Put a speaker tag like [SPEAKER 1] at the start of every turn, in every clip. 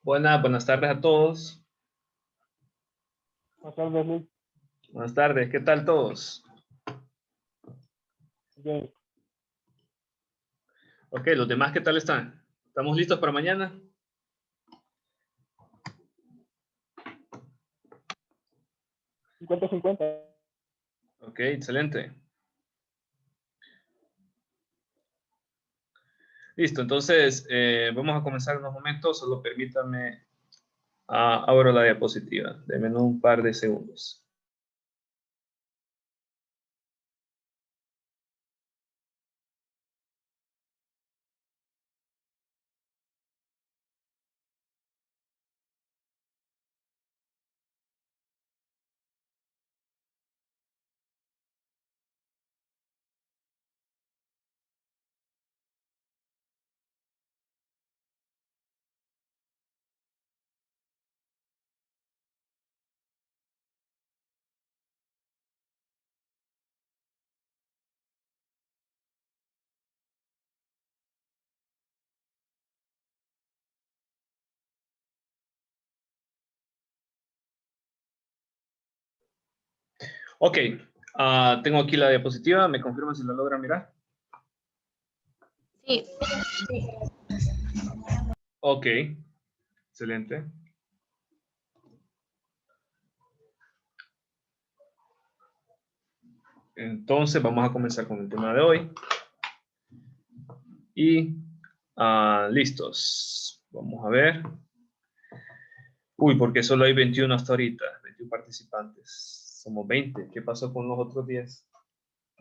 [SPEAKER 1] Buenas tardes a todos.
[SPEAKER 2] Buenas tardes, Luis.
[SPEAKER 1] Buenas tardes, ¿qué tal todos?
[SPEAKER 2] Bien.
[SPEAKER 1] Ok, los demás, ¿qué tal están? ¿Estamos listos para mañana?
[SPEAKER 2] ¿50-50?
[SPEAKER 1] Ok, excelente. Listo, entonces vamos a comenzar en unos momentos. Solo permítanme, abro la diapositiva. Denme un par de segundos. Ok, tengo aquí la diapositiva. ¿Me confirman si la logran mirar?
[SPEAKER 3] Sí.
[SPEAKER 1] Ok, excelente. Entonces vamos a comenzar con el tema de hoy. Y listos. Vamos a ver. Uy, porque solo hay 21 hasta ahorita, 21 participantes. Somos 20. ¿Qué pasó con los otros 10?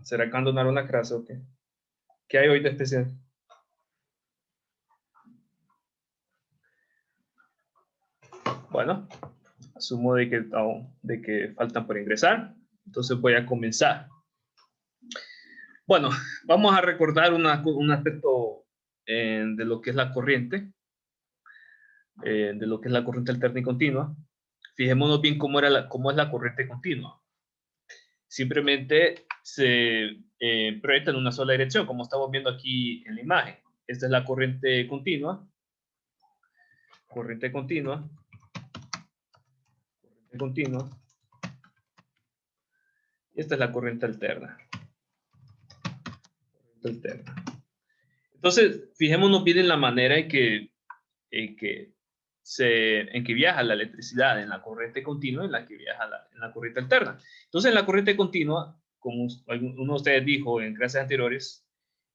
[SPEAKER 1] ¿Será que abandonaron la clase o qué? ¿Qué hay hoy de especial? Bueno, asumo de que faltan por ingresar. Entonces voy a comenzar. Bueno, vamos a recordar un aspecto de lo que es la corriente. De lo que es la corriente alterna y continua. Fijémonos bien cómo es la corriente continua. Simplemente se proyecta en una sola dirección, como estamos viendo aquí en la imagen. Esta es la corriente continua. Corriente continua. Corriente continua. Y esta es la corriente alterna. Corriente alterna. Entonces, fijémonos bien en la manera en que viaja la electricidad en la corriente continua, en la que viaja en la corriente alterna. Entonces, en la corriente continua, como uno de ustedes dijo en clases anteriores,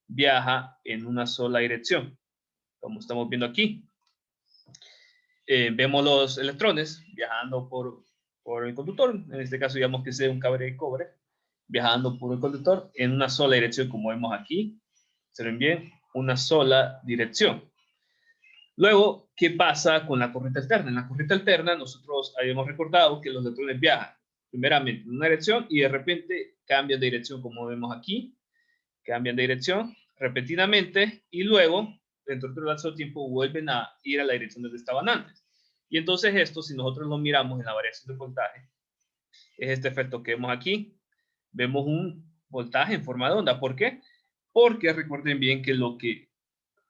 [SPEAKER 1] viaja en una sola dirección, como estamos viendo aquí. Vemos los electrones viajando por el conductor, en este caso digamos que sea un cable de cobre, viajando por el conductor en una sola dirección, como vemos aquí. Se ven bien, una sola dirección. Luego, ¿qué pasa con la corriente alterna? En la corriente alterna nosotros habíamos recordado que los electrones viajan primeramente en una dirección y de repente cambian de dirección, como vemos aquí. Cambian de dirección repetidamente y luego, dentro de otro lapso de tiempo, vuelven a ir a la dirección donde estaban antes. Y entonces esto, si nosotros lo miramos en la variación de voltaje, es este efecto que vemos aquí. Vemos un voltaje en forma de onda. ¿Por qué? Porque recuerden bien que lo que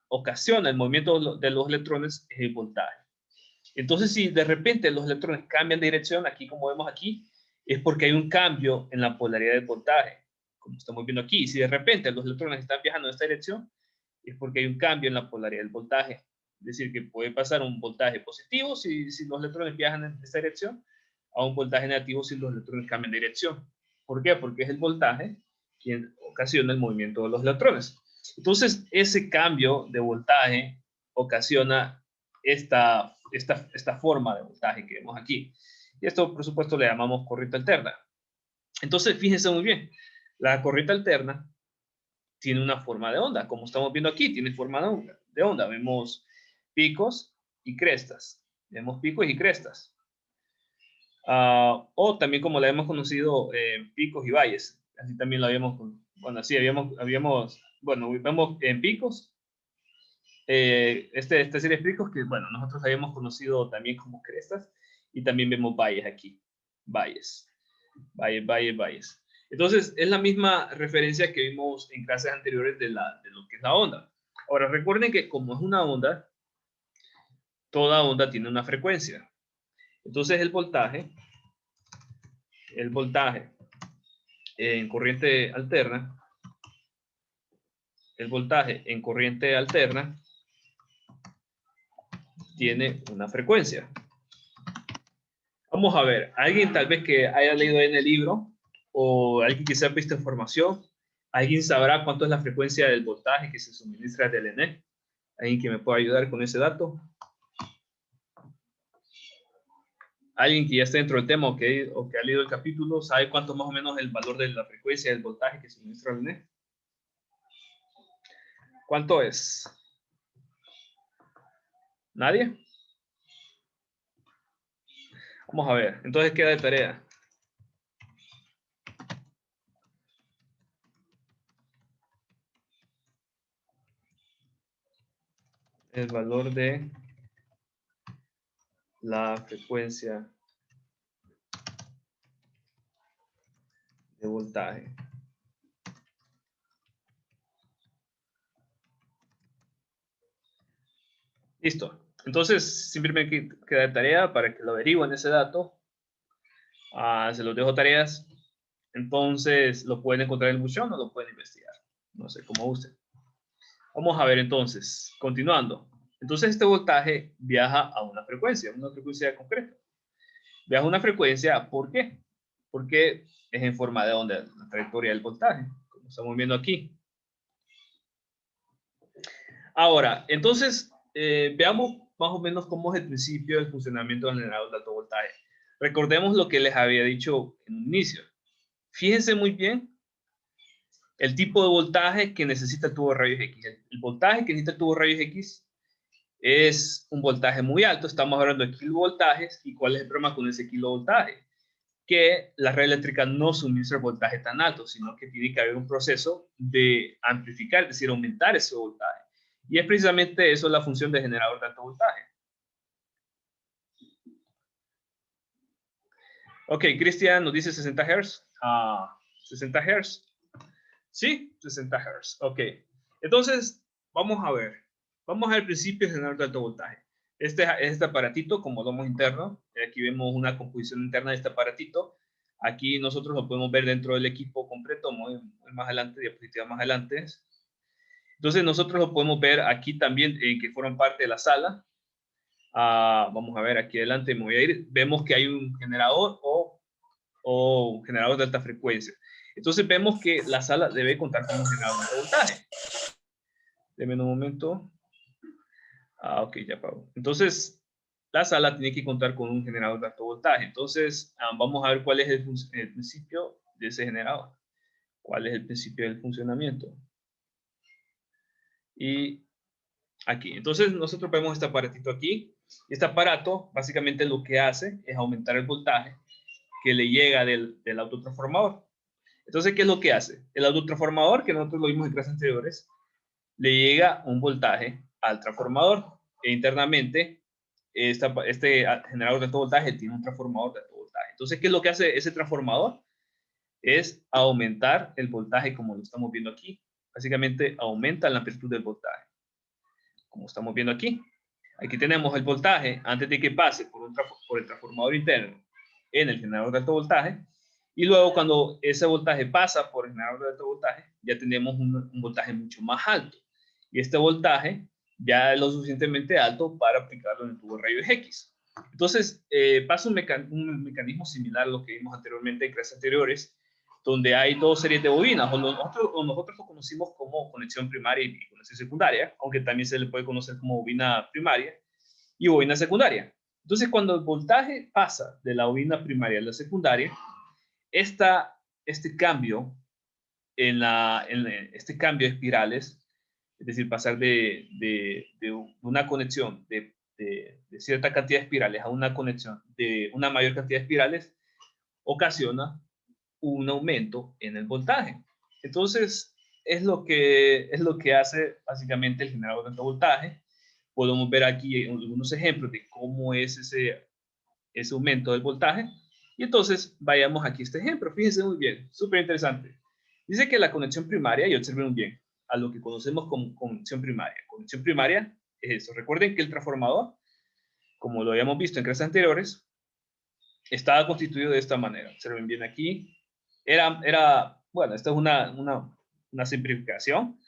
[SPEAKER 1] ocasiona el movimiento de los electrones es el voltaje. Entonces, si de repente los electrones cambian de dirección, aquí como vemos aquí, es porque hay un cambio en la polaridad del voltaje, como estamos viendo aquí. Si de repente los electrones están viajando en esta dirección, es porque hay un cambio en la polaridad del voltaje. Es decir, que puede pasar un voltaje positivo si los electrones viajan en esta dirección, a un voltaje negativo si los electrones cambian de dirección. ¿Por qué? Porque es el voltaje quien ocasiona el movimiento de los electrones. Entonces, ese cambio de voltaje ocasiona esta forma de voltaje que vemos aquí. Y esto, por supuesto, le llamamos corriente alterna. Entonces, fíjense muy bien, la corriente alterna tiene una forma de onda, como estamos viendo aquí, tiene forma de onda. Vemos picos y crestas. Vemos picos y crestas. O también como la hemos conocido, picos y valles. Así también lo habíamos, bueno, así bueno, vemos en picos. Esta serie de picos que, bueno, nosotros habíamos conocido también como crestas. Y también vemos valles aquí. Valles. Valles. Entonces, es la misma referencia que vimos en clases anteriores de lo que es la onda. Ahora, recuerden que como es una onda, toda onda tiene una frecuencia. Entonces el voltaje en corriente alterna, tiene una frecuencia. Vamos a ver, alguien tal vez que haya leído en el libro o alguien que se ha visto información, ¿alguien sabrá cuánto es la frecuencia del voltaje que se suministra del ENE? ¿Alguien que me pueda ayudar con ese dato? Alguien que ya esté dentro del tema o que ha leído el capítulo, ¿sabe cuánto más o menos el valor de la frecuencia del voltaje que suministra el ENE? ¿Cuánto es? ¿Nadie? Vamos a ver, entonces queda de tarea. El valor de la frecuencia de voltaje. Listo. Entonces, simplemente queda de tarea para que lo averigüen ese dato. Se los dejo tareas. Entonces, lo pueden encontrar en el buzón o lo pueden investigar. No sé cómo gusten. Vamos a ver entonces, continuando. Entonces, este voltaje viaja a una frecuencia concreta. Viaja a una frecuencia, ¿por qué? Porque es en forma de onda, la trayectoria del voltaje, como estamos viendo aquí. Ahora, entonces, veamos más o menos cómo es el principio del funcionamiento del generador de alto voltaje. Recordemos lo que les había dicho en un inicio. Fíjense muy bien el tipo de voltaje que necesita el tubo de rayos X. El voltaje que necesita el tubo de rayos X es un voltaje muy alto. Estamos hablando de kilovoltajes. ¿Y cuál es el problema con ese kilovoltaje? Que la red eléctrica no suministra voltaje tan alto, sino que tiene que haber un proceso de amplificar, es decir, aumentar ese voltaje. Y es precisamente eso la función de generador de alto voltaje. Ok, Cristian nos dice 60 Hz. 60 Hz. Sí, 60 Hz. Ok. Entonces, vamos a ver. Vamos al principio de generador de alto voltaje. Este es este aparatito como domo interno. Aquí vemos una composición interna de este aparatito. Aquí nosotros lo podemos ver dentro del equipo completo, muy más adelante, diapositiva más adelante. Entonces nosotros lo podemos ver aquí también, que fueron parte de la sala. Vamos a ver aquí adelante, me voy a ir. Vemos que hay un generador o generador de alta frecuencia. Entonces vemos que la sala debe contar con un generador de alto voltaje. Deme un momento. Ok, ya pago. Entonces, la sala tiene que contar con un generador de alto voltaje. Entonces, vamos a ver cuál es el principio de ese generador. ¿Cuál es el principio del funcionamiento? Y aquí. Entonces, nosotros vemos este aparatito aquí. Este aparato, básicamente lo que hace es aumentar el voltaje que le llega del autotransformador. Entonces, ¿qué es lo que hace? El autotransformador, que nosotros lo vimos en clases anteriores, le llega un voltaje al transformador. E internamente, este generador de alto voltaje tiene un transformador de alto voltaje. Entonces, ¿qué es lo que hace ese transformador? Es aumentar el voltaje como lo estamos viendo aquí. Básicamente, aumenta la amplitud del voltaje, como estamos viendo aquí. Aquí tenemos el voltaje antes de que pase por el transformador interno en el generador de alto voltaje. Y luego cuando ese voltaje pasa por el generador de alto voltaje, ya tenemos un voltaje mucho más alto. Y este voltaje ya es lo suficientemente alto para aplicarlo en el tubo de rayos X. Entonces, pasa un mecanismo similar a lo que vimos anteriormente en clases anteriores, donde hay dos series de bobinas, o nosotros lo conocimos como conexión primaria y conexión secundaria, aunque también se le puede conocer como bobina primaria y bobina secundaria. Entonces, cuando el voltaje pasa de la bobina primaria a la secundaria, este cambio este cambio de espirales, es decir, pasar de una conexión de cierta cantidad de espirales a una conexión de una mayor cantidad de espirales, ocasiona un aumento en el voltaje. Entonces, es lo que hace básicamente el generador de alto voltaje. Podemos ver aquí algunos ejemplos de cómo es ese aumento del voltaje. Y entonces, vayamos aquí a este ejemplo. Fíjense muy bien, súper interesante. Dice que la conexión primaria, y observen muy bien, a lo que conocemos como conexión primaria. Conexión primaria es eso. Recuerden que el transformador como lo habíamos visto en clases anteriores, estaba constituido de esta manera. Observen bien aquí. Bueno, esta es una simplificación,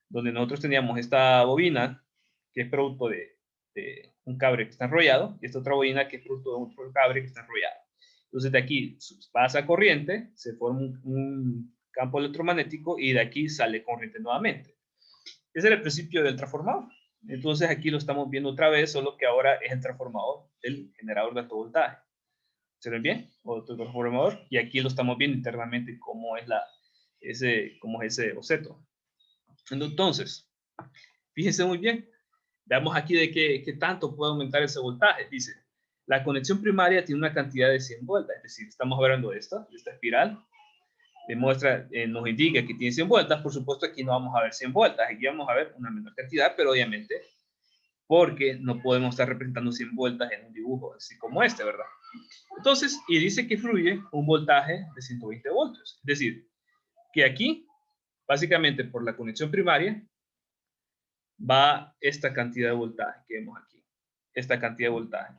[SPEAKER 1] donde nosotros teníamos esta bobina, que es producto de un cable que está enrollado, y esta otra bobina que es producto de otro cable que está enrollado. Entonces de aquí pasa corriente, se forma un campo electromagnético y de aquí sale corriente nuevamente. Ese es el principio del transformador. Entonces aquí lo estamos viendo otra vez, solo que ahora es el transformador del generador de alto voltaje. ¿Se ven bien? Otro transformador. Y aquí lo estamos viendo internamente cómo es ese boceto. Entonces, fíjense muy bien. Veamos aquí de qué tanto puede aumentar ese voltaje. Dice, la conexión primaria tiene una cantidad de 100 voltas. Es decir, estamos hablando de esta espiral. Nos indica que tiene 100 vueltas. Por supuesto, aquí no vamos a ver 100 vueltas. Aquí vamos a ver una menor cantidad, pero obviamente porque no podemos estar representando 100 vueltas en un dibujo así como este, ¿verdad? Entonces, y dice que fluye un voltaje de 120 voltios. Es decir, que aquí, básicamente por la conexión primaria, va esta cantidad de voltaje que vemos aquí. Esta cantidad de voltaje.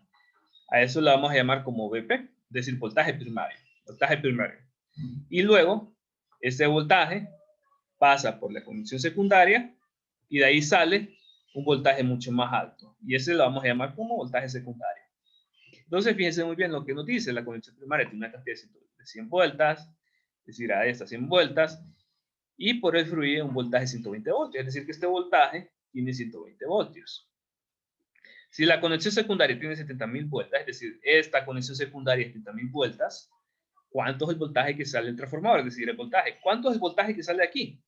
[SPEAKER 1] A eso la vamos a llamar como VP, es decir, voltaje primario. Voltaje primario. Y luego, este voltaje pasa por la conexión secundaria y de ahí sale un voltaje mucho más alto. Y ese lo vamos a llamar como voltaje secundario. Entonces, fíjense muy bien lo que nos dice. La conexión primaria tiene una cantidad de 100 vueltas, es decir, a estas 100 vueltas, y por él fluye un voltaje de 120 voltios. Es decir, que este voltaje tiene 120 voltios. Si la conexión secundaria tiene 70.000 vueltas, es decir, esta conexión secundaria es 70.000 vueltas, ¿cuánto es el voltaje que sale del transformador? Es decir, el voltaje. ¿Cuánto es el voltaje que sale de aquí?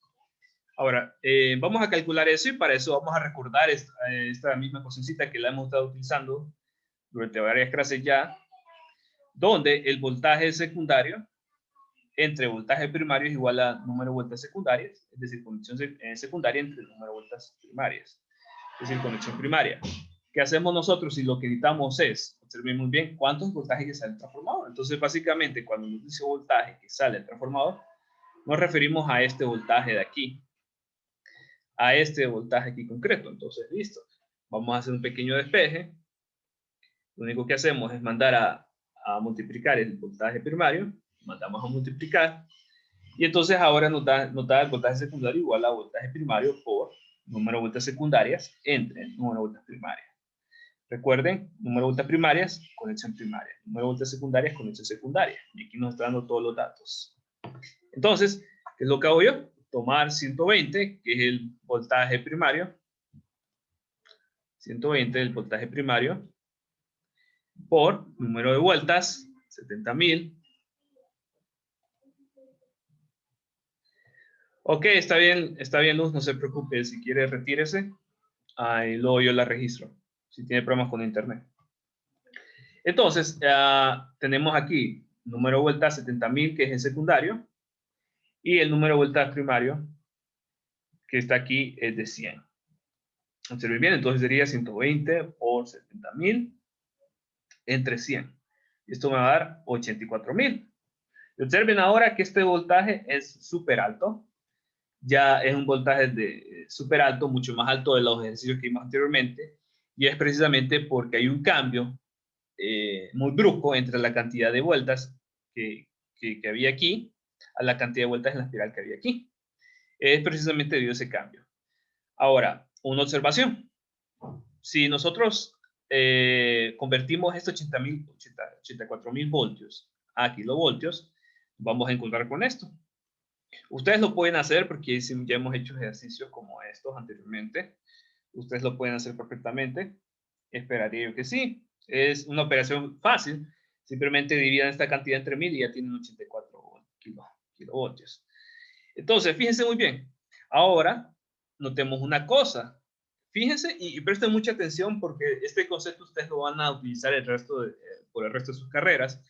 [SPEAKER 1] Ahora, vamos a calcular eso y para eso vamos a recordar esta misma cosecita que la hemos estado utilizando durante varias clases ya, donde el voltaje secundario entre voltaje primario es igual a número de vueltas secundarias, es decir, conexión secundaria entre el número de vueltas primarias, es decir, conexión primaria. ¿Qué hacemos nosotros si lo que necesitamos es, observen muy bien, cuántos voltajes que sale el transformador? Entonces, básicamente, cuando nos dice voltaje que sale el transformador, nos referimos a este voltaje de aquí, a este voltaje aquí concreto. Entonces, listo. Vamos a hacer un pequeño despeje. Lo único que hacemos es mandar a multiplicar el voltaje primario, mandamos a multiplicar, y entonces ahora nos da el voltaje secundario igual a voltaje primario por número de vueltas secundarias entre número de vueltas primarias. Recuerden, número de vueltas primarias, conexión primaria. Número de vueltas secundarias, conexión secundaria. Y aquí nos está dando todos los datos. Entonces, ¿qué es lo que hago yo? Tomar 120, que es el voltaje primario. 120 del voltaje primario por número de vueltas, 70.000. Ok, está bien, Luz, no se preocupe. Si quiere, retírese. Ahí luego yo la registro, si tiene problemas con internet. Entonces, tenemos aquí número de vueltas 70.000, que es el secundario, y el número de vueltas primario, que está aquí, es de 100. Observen bien, entonces sería 120 por 70.000 entre 100. Esto me va a dar 84.000. Observen ahora que este voltaje es súper alto. Ya es un voltaje súper alto, mucho más alto de los ejercicios que vimos anteriormente, y es precisamente porque hay un cambio muy brusco entre la cantidad de vueltas que había aquí a la cantidad de vueltas en la espiral que había aquí. Es precisamente debido a ese cambio. Ahora, una observación. Si nosotros convertimos estos 84.000 voltios a kilovoltios, vamos a encontrar con esto. Ustedes lo pueden hacer porque ya hemos hecho ejercicios como estos anteriormente. Ustedes lo pueden hacer perfectamente. Esperaría yo que sí. Es una operación fácil. Simplemente dividan esta cantidad entre 1000 y ya tienen 84 kilovoltios. Entonces, fíjense muy bien. Ahora, notemos una cosa. Fíjense y presten mucha atención porque este concepto ustedes lo van a utilizar por el resto de sus carreras.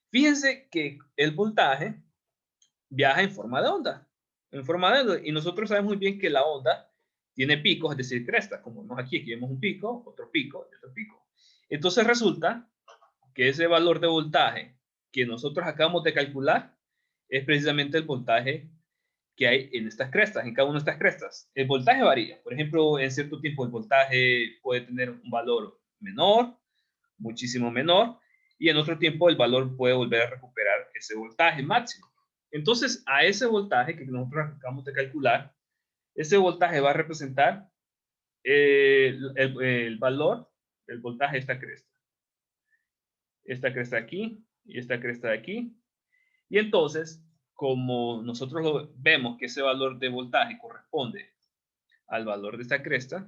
[SPEAKER 1] Fíjense que el voltaje viaja en forma de onda. En forma de onda. Y nosotros sabemos muy bien que la onda tiene picos, es decir, crestas. Como vemos aquí, aquí vemos un pico, otro pico y otro pico. Entonces resulta que ese valor de voltaje que nosotros acabamos de calcular es precisamente el voltaje que hay en estas crestas, en cada una de estas crestas. El voltaje varía. Por ejemplo, en cierto tiempo el voltaje puede tener un valor menor, muchísimo menor, y en otro tiempo el valor puede volver a recuperar ese voltaje máximo. Entonces, a ese voltaje que nosotros acabamos de calcular, ese voltaje va a representar el valor del voltaje de esta cresta. Esta cresta aquí y esta cresta de aquí. Y entonces, como nosotros vemos que ese valor de voltaje corresponde al valor de esta cresta,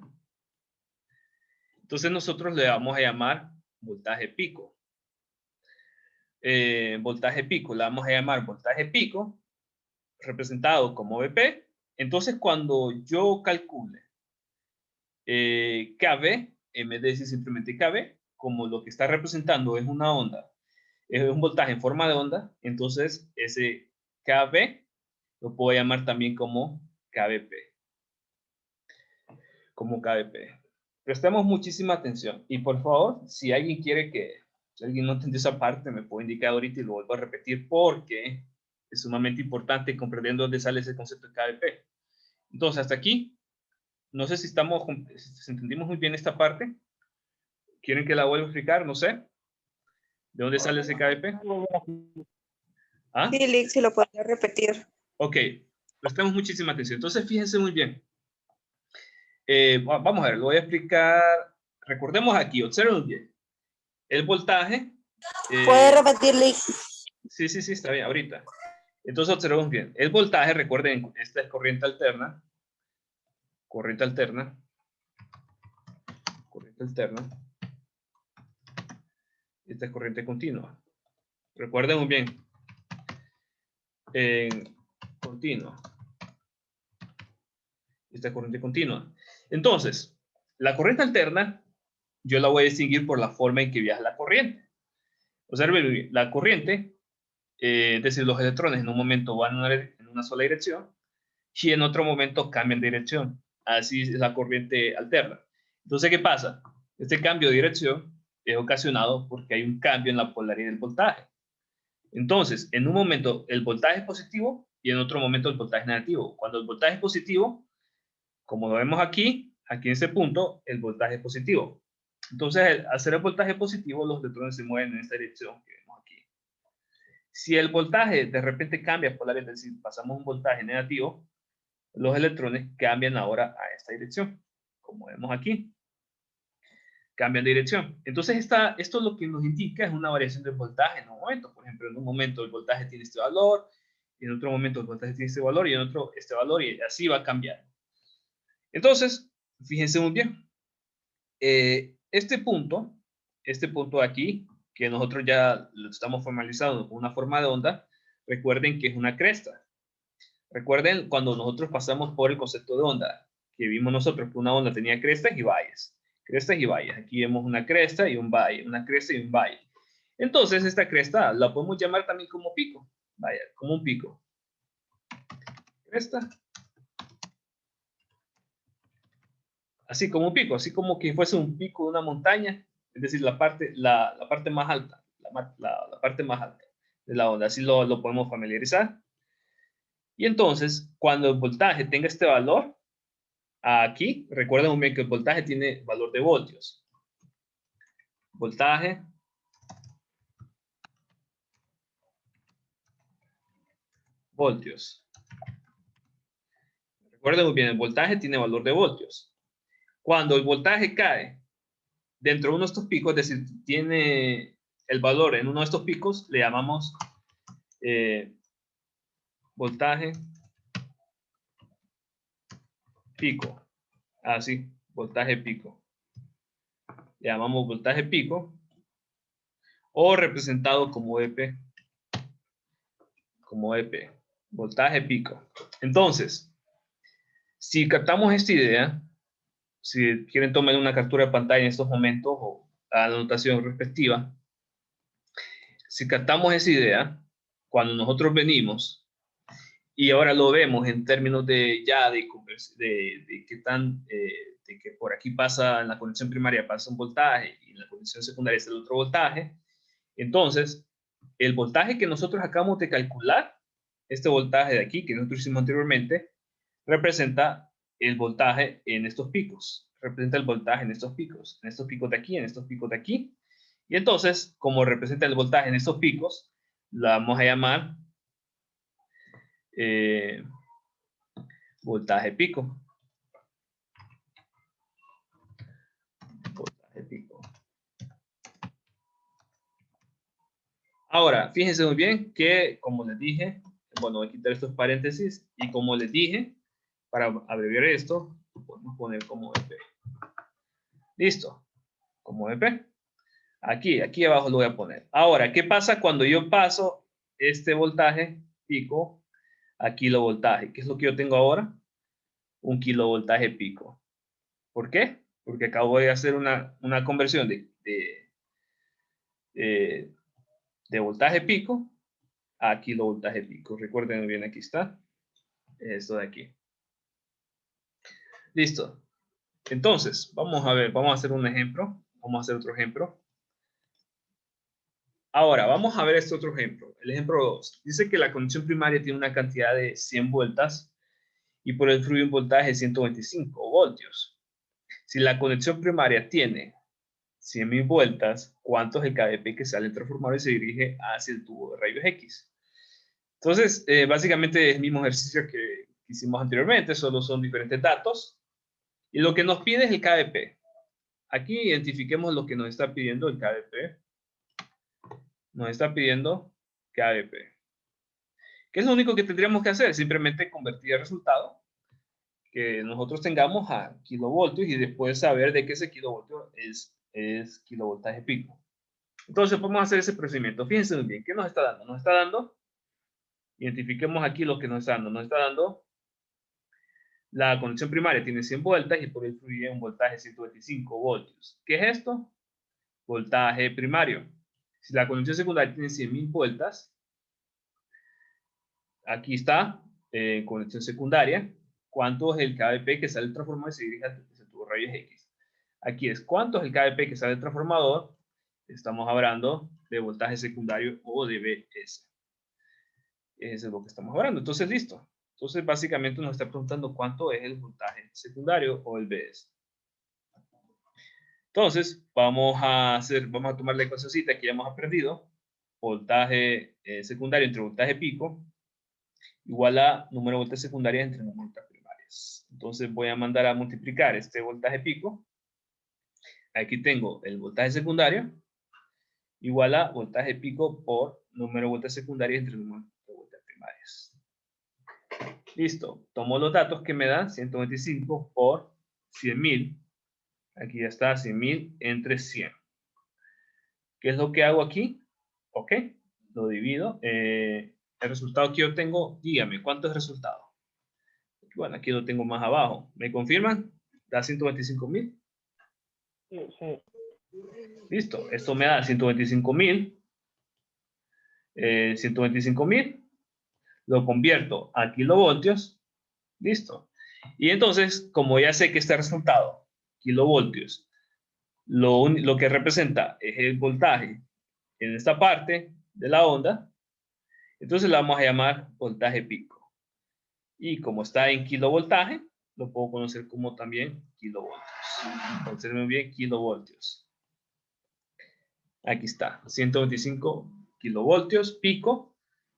[SPEAKER 1] entonces nosotros le vamos a llamar voltaje pico. Voltaje pico, le vamos a llamar voltaje pico, representado como Vp. Entonces, cuando yo calcule KB, en vez de decir simplemente KB, como lo que está representando es una onda, es un voltaje en forma de onda, entonces ese KB lo puedo llamar también como KBP. Como KBP. Prestemos muchísima atención. Y por favor, si alguien quiere si alguien no entendió esa parte, me puede indicar ahorita y lo vuelvo a repetir porque es sumamente importante comprender dónde sale ese concepto de KBP. Entonces, hasta aquí, no sé si entendimos muy bien esta parte. ¿Quieren que la vuelva a explicar? No sé. ¿De dónde sale ese KBP? ¿Ah?
[SPEAKER 2] Sí, Lick, si lo podría repetir.
[SPEAKER 1] Ok, prestemos muchísima atención. Entonces, fíjense muy bien. Vamos a ver, lo voy a explicar. Recordemos aquí, observen bien. El voltaje.
[SPEAKER 2] ¿Puede repetir, Lick?
[SPEAKER 1] Sí, está bien, ahorita. Entonces, observemos bien. El voltaje, recuerden, esta es corriente alterna. Corriente alterna. Corriente alterna. Esta es corriente continua. Recuerden muy bien. Continua. Esta es corriente continua. Entonces, la corriente alterna, yo la voy a distinguir por la forma en que viaja la corriente. Observen bien, la corriente, es decir, los electrones en un momento van en una sola dirección y en otro momento cambian de dirección. Así es la corriente alterna. Entonces, ¿qué pasa? Este cambio de dirección es ocasionado porque hay un cambio en la polaridad del voltaje. Entonces, en un momento el voltaje es positivo y en otro momento el voltaje es negativo. Cuando el voltaje es positivo, como lo vemos aquí en este punto, el voltaje es positivo. Entonces, al ser el voltaje positivo, los electrones se mueven en esta dirección que vemos aquí. Si el voltaje de repente cambia polaridad, es decir, pasamos un voltaje negativo, los electrones cambian ahora a esta dirección, como vemos aquí. Cambian de dirección. Entonces, esto lo que nos indica es una variación del voltaje en un momento. Por ejemplo, en un momento el voltaje tiene este valor, y en otro momento el voltaje tiene este valor, y en otro este valor, y así va a cambiar. Entonces, fíjense muy bien. Este punto aquí, que nosotros ya lo estamos formalizando con una forma de onda, recuerden que es una cresta. Recuerden cuando nosotros pasamos por el concepto de onda, que vimos nosotros que una onda tenía crestas y valles. Crestas y valles. Aquí vemos una cresta y un valle, una cresta y un valle. Entonces, esta cresta la podemos llamar también como pico. Vaya, como un pico. Cresta. Así como un pico, así como que fuese un pico de una montaña, es decir, la parte más alta, la parte más alta de la onda. Así lo podemos familiarizar. Y entonces, cuando el voltaje tenga este valor, aquí, recuerden muy bien que el voltaje tiene valor de voltios. Voltaje. Voltios. Recuerden muy bien, el voltaje tiene valor de voltios. Cuando el voltaje cae dentro de uno de estos picos, es decir, tiene el valor en uno de estos picos, le llamamos voltaje pico. Así, voltaje pico. Le llamamos voltaje pico o representado como EP. Como EP. Voltaje pico. Entonces, si captamos esta idea, si quieren tomar una captura de pantalla en estos momentos o a la anotación respectiva, si captamos esa idea, cuando nosotros venimos y ahora lo vemos en términos de qué tan, de que por aquí pasa, en la conexión primaria pasa un voltaje y en la conexión secundaria es el otro voltaje, entonces el voltaje que nosotros acabamos de calcular, este voltaje de aquí que nosotros hicimos anteriormente, representa el voltaje en estos picos, representa el voltaje en estos picos de aquí, en estos picos de aquí, Y entonces, como representa el voltaje en estos picos, la vamos a llamar voltaje pico. Voltaje pico. Ahora, fíjense muy bien que, como les dije, bueno, voy a quitar estos paréntesis, y como les dije, para abreviar esto, podemos poner como EP. Listo, como EP. Aquí abajo lo voy a poner. Ahora, ¿qué pasa cuando yo paso este voltaje pico a kilovoltaje? ¿Qué es lo que yo tengo ahora? Un kilovoltaje pico. ¿Por qué? Porque acabo de hacer una conversión de voltaje pico a kilovoltaje pico. Recuerden bien, aquí está. Esto de aquí. Listo. Entonces, vamos a ver, vamos a hacer un ejemplo. Vamos a hacer otro ejemplo. Ahora, vamos a ver este otro ejemplo. El ejemplo 2. Dice que la conexión primaria tiene una cantidad de 100 vueltas y por el fluye un voltaje de 125 voltios. Si la conexión primaria tiene 100.000 vueltas, ¿cuánto es el kVp que sale del transformador y se dirige hacia el tubo de rayos X? Entonces, básicamente es el mismo ejercicio que hicimos anteriormente, solo son diferentes datos. Y lo que nos pide es el kVp. Aquí identifiquemos lo que nos está pidiendo el kVp. Nos está pidiendo kVp. ¿Qué es lo único que tendríamos que hacer? Simplemente convertir el resultado que nosotros tengamos a kilovoltios y después saber de qué ese kilovoltio es kilovoltaje pico. Entonces vamos a hacer ese procedimiento. Fíjense muy bien, ¿qué nos está dando? Nos está dando, identifiquemos aquí lo que nos está dando. Nos está dando la conexión primaria tiene 100 vueltas y por el fluye un voltaje de 125 voltios. ¿Qué es esto? Voltaje primario. Si la conexión secundaria tiene 100.000 vueltas, aquí está, conexión secundaria. ¿Cuánto es el kVp que sale del transformador y se dirige al tubo de rayos X? Aquí es cuánto es el kVp que sale del transformador. Estamos hablando de voltaje secundario o de BS. Eso es lo que estamos hablando. Entonces, listo. Entonces, básicamente nos está preguntando cuánto es el voltaje secundario o el BS. Entonces, vamos a tomar la ecuacióncita que ya hemos aprendido. Voltaje secundario entre voltaje pico igual a número de vueltas secundarias entre número de vueltas primarias. Entonces, voy a mandar a multiplicar este voltaje pico. Aquí tengo el voltaje secundario igual a voltaje pico por número de vueltas secundarias entre número de vueltas primarias. Listo. Tomo los datos que me dan 125 por 100.000. Aquí ya está 100.000 entre 100. ¿Qué es lo que hago aquí? Ok, lo divido. El resultado que yo tengo, dígame, ¿cuánto es el resultado? Bueno, aquí lo tengo más abajo. ¿Me confirman? ¿Da 125.000?
[SPEAKER 2] Sí.
[SPEAKER 1] Listo, esto me da 125.000. 125.000. Lo convierto a kilovoltios. Listo. Y entonces, como ya sé que este resultado, kilovoltios, lo que representa es el voltaje en esta parte de la onda, entonces la vamos a llamar voltaje pico. Y como está en kilovoltaje, lo puedo conocer como también kilovoltios. Observen bien, kilovoltios. Aquí está, 125 kilovoltios pico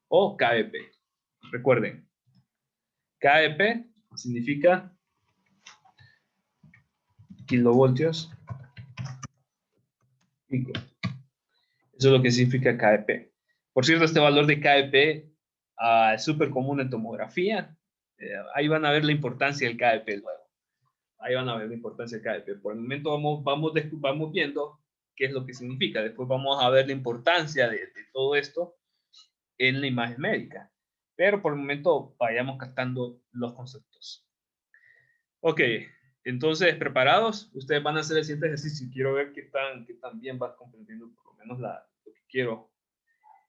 [SPEAKER 1] o kVp. Recuerden, kVp significa kilovoltios pico. Eso es lo que significa kVp. Por cierto, este valor de kVp es súper común en tomografía. Ahí van a ver la importancia del kVp luego. Ahí van a ver la importancia del kVp. Por el momento vamos viendo qué es lo que significa. Después vamos a ver la importancia de todo esto en la imagen médica. Pero por el momento vayamos captando los conceptos. Ok, entonces, ¿preparados? Ustedes van a hacer el siguiente ejercicio. Quiero ver qué tan bien vas comprendiendo por lo menos lo que quiero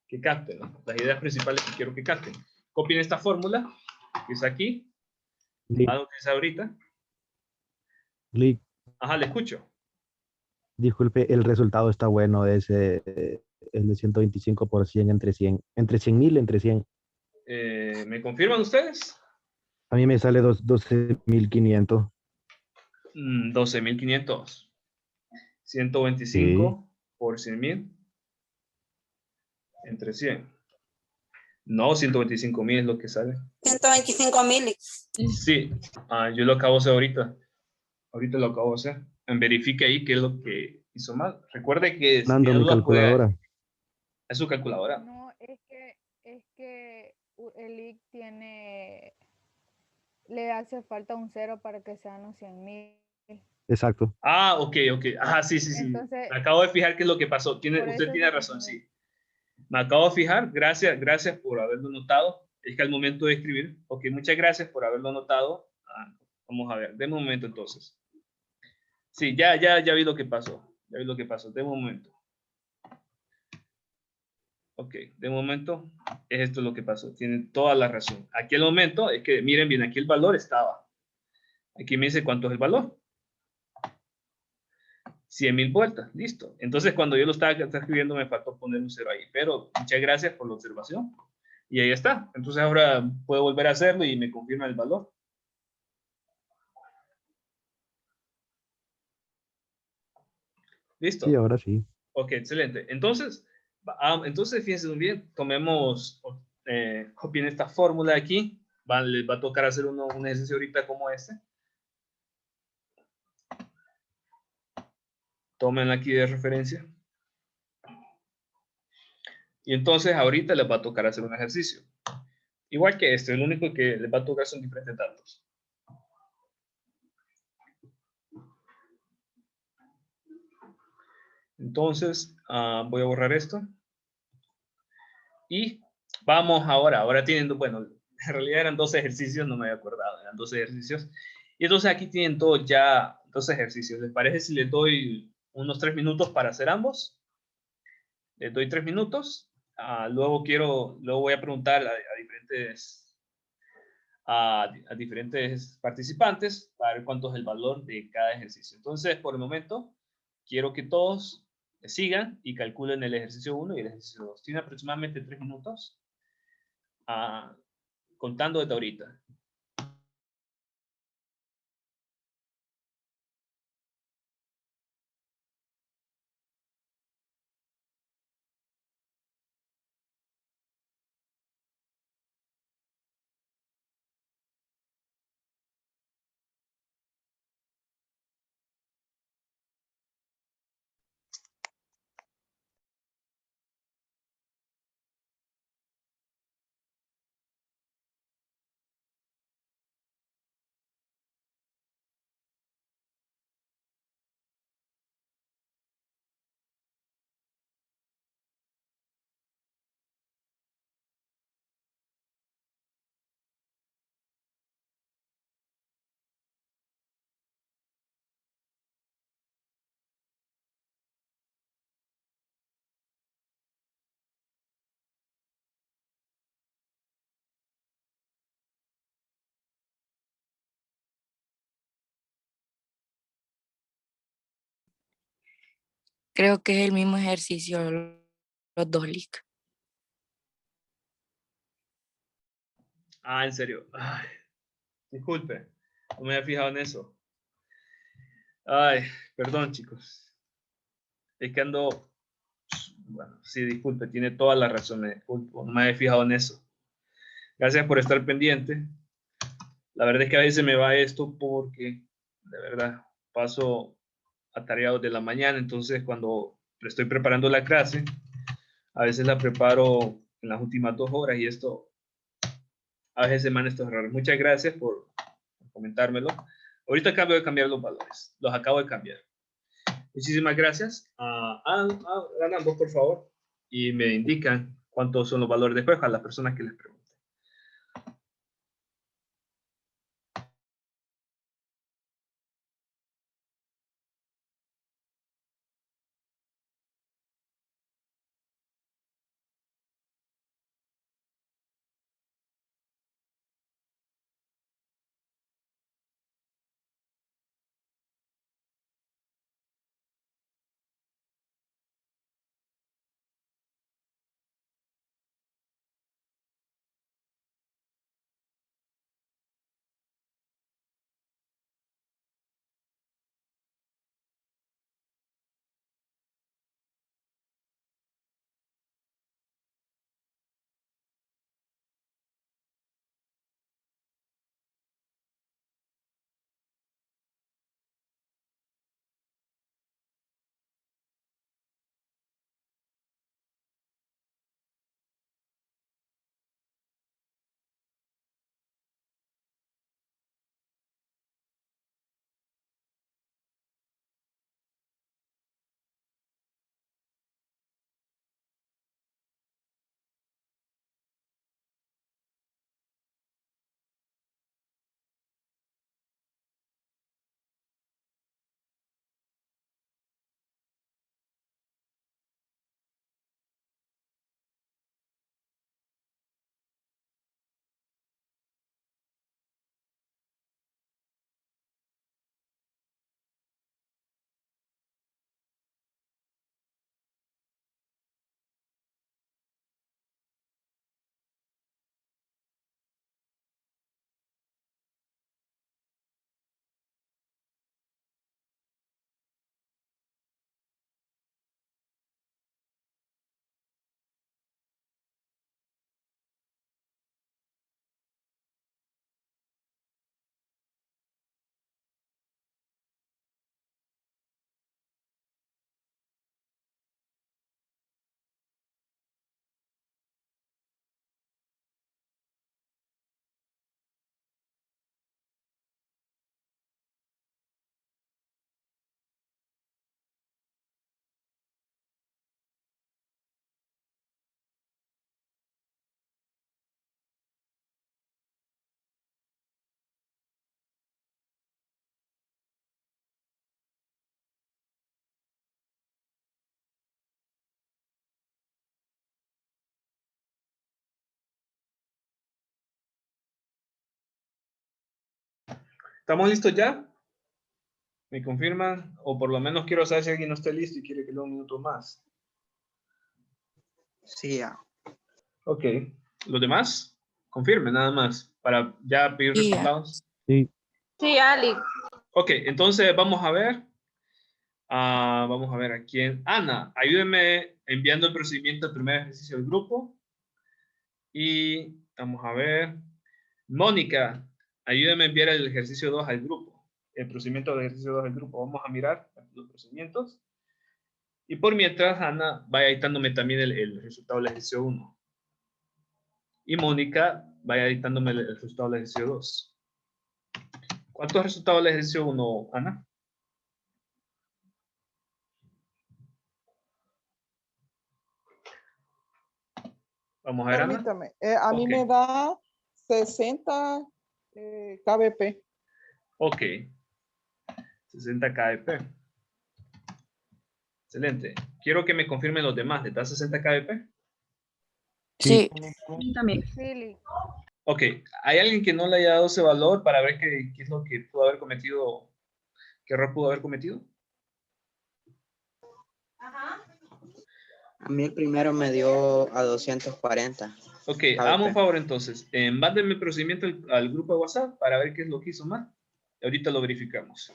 [SPEAKER 1] que capten, ¿no? Las ideas principales que quiero que capten. Copien esta fórmula, que es aquí. Van a utilizar ahorita. Ajá, le escucho.
[SPEAKER 3] Disculpe, el resultado está bueno, es el de 125 por 100 entre 100, entre 100.000 entre 100.
[SPEAKER 1] ¿Me confirman ustedes?
[SPEAKER 3] A mí me sale 12.500.
[SPEAKER 1] 12.500. 125 por 100,000 entre 100. No, 125,000 es lo que sale.
[SPEAKER 4] 125,000.
[SPEAKER 1] Sí, yo lo acabo de hacer ahorita. Ahorita lo acabo de hacer. Verifique ahí qué es lo que hizo mal. Recuerde que si
[SPEAKER 3] Fernando,
[SPEAKER 1] tiene
[SPEAKER 3] mi
[SPEAKER 1] dudas,
[SPEAKER 3] calculadora.
[SPEAKER 1] es su calculadora.
[SPEAKER 5] No, es que el IC tiene, le hace falta un cero para que sean los 100,000.
[SPEAKER 3] Exacto.
[SPEAKER 1] Ok. Sí.
[SPEAKER 5] Entonces,
[SPEAKER 1] Me acabo de fijar qué es lo que pasó.
[SPEAKER 5] por
[SPEAKER 1] Usted
[SPEAKER 5] eso
[SPEAKER 1] tiene
[SPEAKER 5] se
[SPEAKER 1] razón,
[SPEAKER 5] confundió.
[SPEAKER 1] sí. Me acabo de fijar. Gracias por haberlo notado. Es que al momento de escribir, muchas gracias por haberlo notado. Vamos a ver, de momento entonces. Sí, ya vi lo que pasó. Ya vi lo que pasó, de momento. De momento es esto lo que pasó. Tienen toda la razón. Aquí el momento es que, miren bien, aquí el valor estaba. Aquí me dice cuánto es el valor. 100,000 vueltas, listo. Entonces, cuando yo lo estaba escribiendo, me faltó poner un cero ahí. Pero muchas gracias por la observación. Y ahí está. Entonces, ahora puedo volver a hacerlo y me confirma el valor. ¿Listo?
[SPEAKER 3] Sí, ahora sí.
[SPEAKER 1] Excelente. Entonces, fíjense muy bien. Tomemos, copien esta fórmula de aquí. Les va a tocar hacer un ejercicio ahorita como este. Tomen aquí de referencia. Y entonces ahorita les va a tocar hacer un ejercicio. Igual que este, lo único que les va a tocar son diferentes datos. Entonces, voy a borrar esto. Y vamos ahora tienen, bueno, en realidad eran 2 ejercicios, no me había acordado, eran 2 ejercicios. Y entonces aquí tienen todos ya 2 ejercicios. ¿Les parece si les doy unos 3 minutos para hacer ambos? Les doy 3 minutos. Luego voy a preguntar a diferentes participantes para ver cuánto es el valor de cada ejercicio. Entonces, por el momento, quiero que todos sigan y calculen el ejercicio 1 y el ejercicio 2. Tiene aproximadamente 3 minutos contando desde ahorita.
[SPEAKER 6] Creo que es el mismo ejercicio, los dos leaks.
[SPEAKER 1] En serio. Ay, disculpe, no me había fijado en eso. Ay, perdón, chicos. Es que ando... Bueno, sí, disculpe, tiene toda la razón, me disculpo, no me había fijado en eso. Gracias por estar pendiente. La verdad es que a veces me va esto porque, de verdad, paso atareado de la mañana, entonces cuando estoy preparando la clase, a veces la preparo en las últimas 2 horas y esto, a veces se me han estos errores. Muchas gracias por comentármelo. Ahorita acabo de cambiar los valores, los acabo de cambiar. Muchísimas gracias. Hagan ambos, por favor, y me indican cuántos son los valores después a las personas que les pregunten. ¿Estamos listos ya? ¿Me confirman? O por lo menos quiero saber si alguien no está listo y quiere que le dé un minuto más.
[SPEAKER 4] Sí, ya.
[SPEAKER 1] Ok. ¿Los demás? Confirmen nada más para ya pedir
[SPEAKER 6] Sí, ya.
[SPEAKER 1] resultados.
[SPEAKER 3] Sí,
[SPEAKER 7] Sí, Ali.
[SPEAKER 1] Ok, entonces vamos a ver. Vamos a ver a quién. Ana, ayúdeme enviando el procedimiento del primer ejercicio del grupo. Y vamos a ver. Mónica, ayúdame a enviar el ejercicio 2 al grupo. El procedimiento del ejercicio 2 al grupo. Vamos a mirar los procedimientos. Y por mientras, Ana, vaya editándome también el resultado del ejercicio 1. Y Mónica, vaya editándome el resultado del ejercicio 2. ¿Cuántos resultados del ejercicio 1, Ana? Vamos a ver, Ana.
[SPEAKER 2] Permítame, a mí
[SPEAKER 1] Ok.
[SPEAKER 2] me da 60 kbp.
[SPEAKER 1] Ok. 60 kbp. Excelente. Quiero que me confirmen los demás. ¿Les da 60 kbp?
[SPEAKER 6] Sí,
[SPEAKER 7] También.
[SPEAKER 5] Sí, Lick.
[SPEAKER 1] Ok. ¿Hay alguien que no le haya dado ese valor para ver qué es lo que pudo haber cometido? ¿Qué error pudo haber cometido?
[SPEAKER 4] A mí el primero me dio a 240.
[SPEAKER 1] Ok,
[SPEAKER 4] KBP.
[SPEAKER 1] hagamos un favor entonces. Mándenme el procedimiento al grupo de WhatsApp para ver qué es lo que hizo mal. Y ahorita lo verificamos.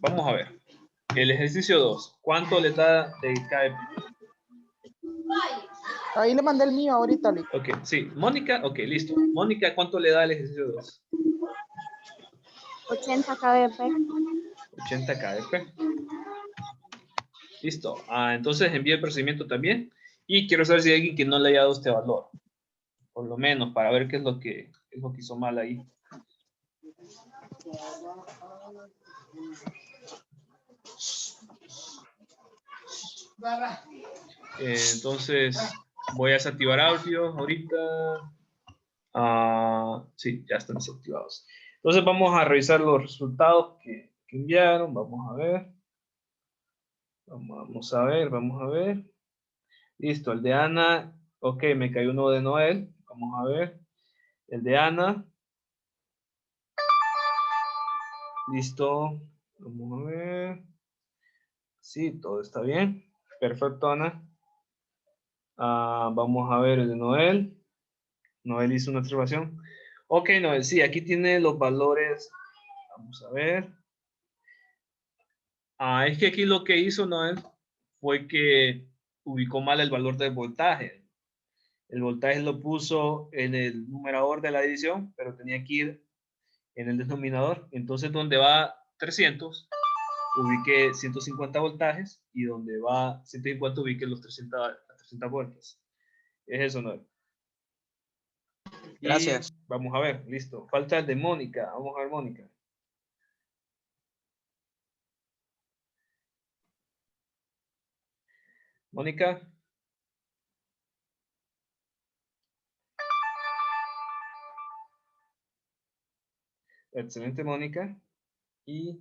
[SPEAKER 1] Vamos a ver. El ejercicio 2. ¿Cuánto le da de KBP?
[SPEAKER 2] Ahí le mandé el mío ahorita, Lick.
[SPEAKER 1] Ok, sí. Mónica, ok, listo. Mónica, ¿cuánto le da el ejercicio 2?
[SPEAKER 7] 80 kbp.
[SPEAKER 1] 80 kbp. Listo. Entonces envíe el procedimiento también. Y quiero saber si hay alguien que no le haya dado este valor. Por lo menos, para ver qué es lo que hizo mal ahí. Entonces, voy a desactivar audio ahorita. Sí, ya están desactivados. Entonces, vamos a revisar los resultados que enviaron. Vamos a ver. Vamos a ver. Listo, el de Ana. Ok, me cayó uno de Noel. Vamos a ver. El de Ana. Listo. Vamos a ver. Sí, todo está bien. Perfecto, Ana. Vamos a ver el de Noel. Noel hizo una observación. Ok, Noel, sí, aquí tiene los valores. Vamos a ver. Es que aquí lo que hizo Noel fue que ubicó mal el valor del voltaje. El voltaje lo puso en el numerador de la división, pero tenía que ir en el denominador. Entonces, donde va 300, ubique 150 voltajes y donde va 150 ubique los 300 voltios. Es eso, Noel.
[SPEAKER 4] Gracias.
[SPEAKER 1] Y vamos a ver, listo. Falta el de Mónica. Vamos a ver, Mónica. Mónica. Excelente, Mónica. Y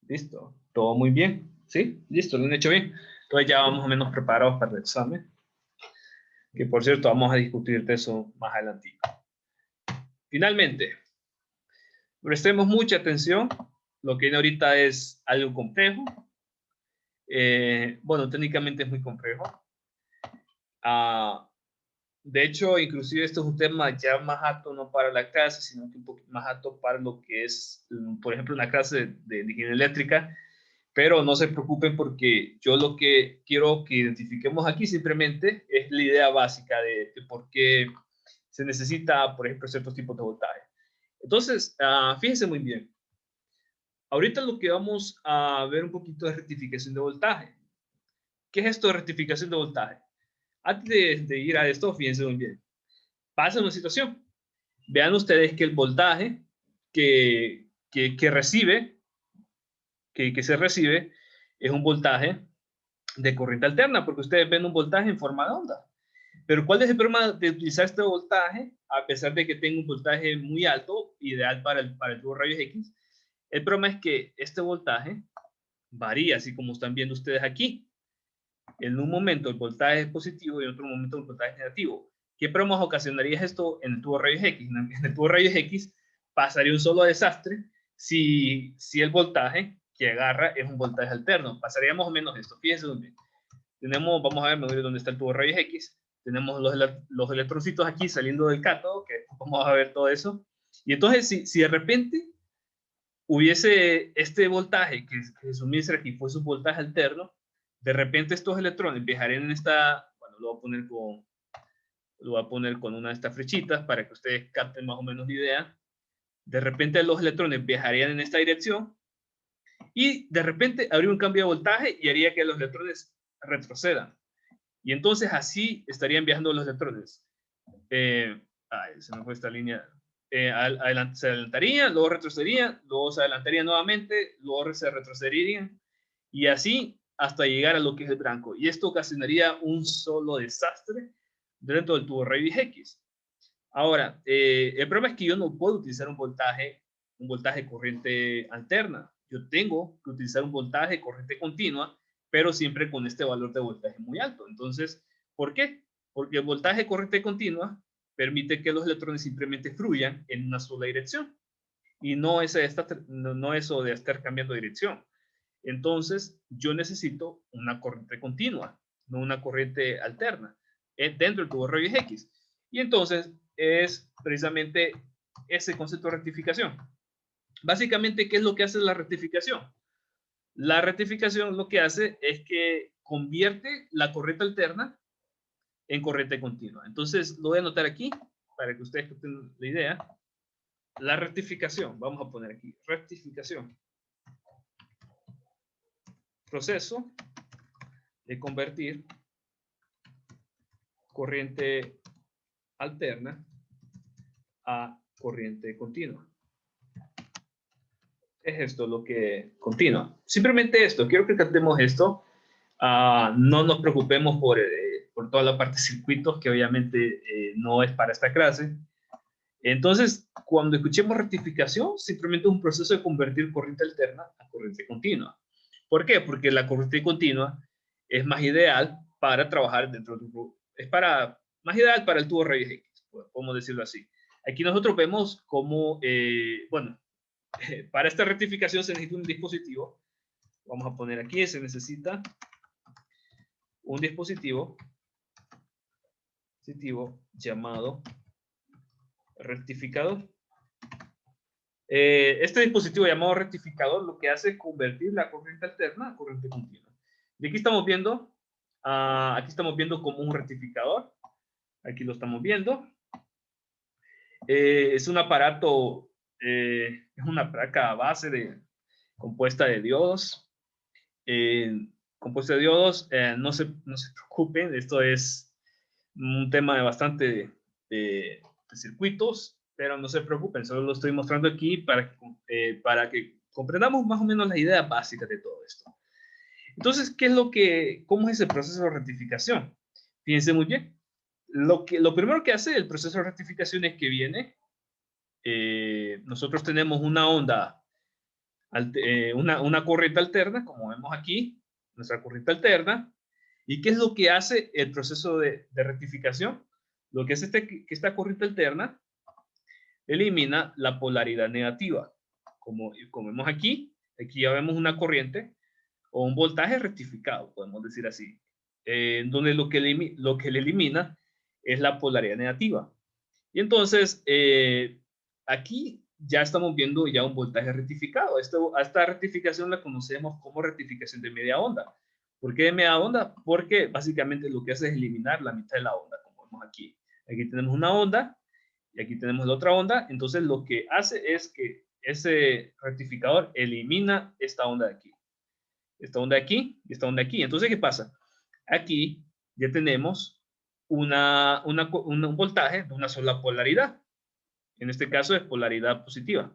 [SPEAKER 1] listo. Todo muy bien. ¿Sí? Listo, lo han hecho bien. Entonces ya vamos más o menos preparados para el examen. Que por cierto, vamos a discutir de eso más adelante. Finalmente, prestemos mucha atención. Lo que viene ahorita es algo complejo. Bueno, técnicamente es muy complejo. De hecho, inclusive esto es un tema ya más apto no para la clase, sino que un poquito más apto para lo que es, por ejemplo, una clase de ingeniería eléctrica. Pero no se preocupen porque yo lo que quiero que identifiquemos aquí simplemente es la idea básica de por qué se necesita, por ejemplo, ciertos tipos de voltaje. Entonces, fíjense muy bien. Ahorita lo que vamos a ver un poquito es rectificación de voltaje. ¿Qué es esto de rectificación de voltaje? Antes de ir a esto, fíjense muy bien. Pasa una situación. Vean ustedes que el voltaje que se recibe es un voltaje de corriente alterna, porque ustedes ven un voltaje en forma de onda. Pero ¿cuál es el problema de utilizar este voltaje, a pesar de que tenga un voltaje muy alto, ideal para el tubo rayos X? El problema es que este voltaje varía, así como están viendo ustedes aquí. En un momento el voltaje es positivo y en otro momento el voltaje es negativo. ¿Qué problemas ocasionaría esto en el tubo de rayos X? En el tubo de rayos X pasaría un solo desastre si el voltaje que agarra es un voltaje alterno. Pasaría más o menos esto. Fíjense dónde. Tenemos, vamos a ver, me voy a dónde está el tubo de rayos X. Tenemos los electroncitos aquí saliendo del cátodo, que vamos a ver todo eso. Y entonces, si de repente hubiese este voltaje que se suministra aquí, fuese un voltaje alterno, de repente estos electrones viajarían en esta, bueno, lo voy a poner con una de estas flechitas para que ustedes capten más o menos la idea. De repente los electrones viajarían en esta dirección y de repente habría un cambio de voltaje y haría que los electrones retrocedan. Y entonces así estarían viajando los electrones. Se me fue esta línea. Se adelantarían, luego retrocederían, luego se adelantarían nuevamente, luego se retrocederían y así hasta llegar a lo que es el blanco. Y esto ocasionaría un solo desastre dentro del tubo de rayos X. Ahora, el problema es que yo no puedo utilizar un voltaje corriente alterna. Yo tengo que utilizar un voltaje corriente continua, pero siempre con este valor de voltaje muy alto. Entonces, ¿por qué? Porque el voltaje corriente continua permite que los electrones simplemente fluyan en una sola dirección y no eso de estar cambiando de dirección. Entonces, yo necesito una corriente continua, no una corriente alterna, dentro del tubo de rayos X. Y entonces, es precisamente ese concepto de rectificación. Básicamente, ¿qué es lo que hace la rectificación? La rectificación lo que hace es que convierte la corriente alterna en corriente continua. Entonces, lo voy a anotar aquí para que ustedes tengan la idea. La rectificación, vamos a poner aquí, rectificación. Proceso de convertir corriente alterna a corriente continua. Es esto lo que continua. Simplemente esto, quiero que captemos esto. No nos preocupemos por toda la parte de circuitos, que obviamente no es para esta clase. Entonces, cuando escuchemos rectificación, simplemente es un proceso de convertir corriente alterna a corriente continua. ¿Por qué? Porque la corriente continua es más ideal para trabajar dentro del tubo. Más ideal para el tubo de rayos X, podemos decirlo así. Aquí nosotros vemos cómo, para esta rectificación se necesita un dispositivo. Vamos a poner aquí, se necesita un dispositivo llamado rectificador. Este dispositivo llamado rectificador lo que hace es convertir la corriente alterna a corriente continua. Y aquí estamos viendo como un rectificador. Aquí lo estamos viendo. Es un aparato, es una placa base compuesta de diodos. No se preocupen, esto es un tema de bastante de circuitos, pero no se preocupen, solo lo estoy mostrando aquí para que comprendamos más o menos las ideas básicas de todo esto. Entonces, ¿cómo es ese proceso de rectificación? Fíjense muy bien. Lo primero que hace el proceso de rectificación es que viene, nosotros tenemos una onda, una corriente alterna, como vemos aquí, nuestra corriente alterna. ¿Y qué es lo que hace el proceso de rectificación? Lo que hace es que esta corriente alterna elimina la polaridad negativa. Como vemos aquí ya vemos una corriente o un voltaje rectificado, podemos decir así, donde lo que le elimina es la polaridad negativa. Y entonces, aquí ya estamos viendo ya un voltaje rectificado. A esta rectificación la conocemos como rectificación de media onda. ¿Por qué de media onda? Porque básicamente lo que hace es eliminar la mitad de la onda, como vemos aquí. Aquí tenemos una onda y aquí tenemos la otra onda. Entonces lo que hace es que ese rectificador elimina esta onda de aquí. Esta onda de aquí y esta onda de aquí. Entonces, ¿qué pasa? Aquí ya tenemos un voltaje de una sola polaridad. En este caso es polaridad positiva.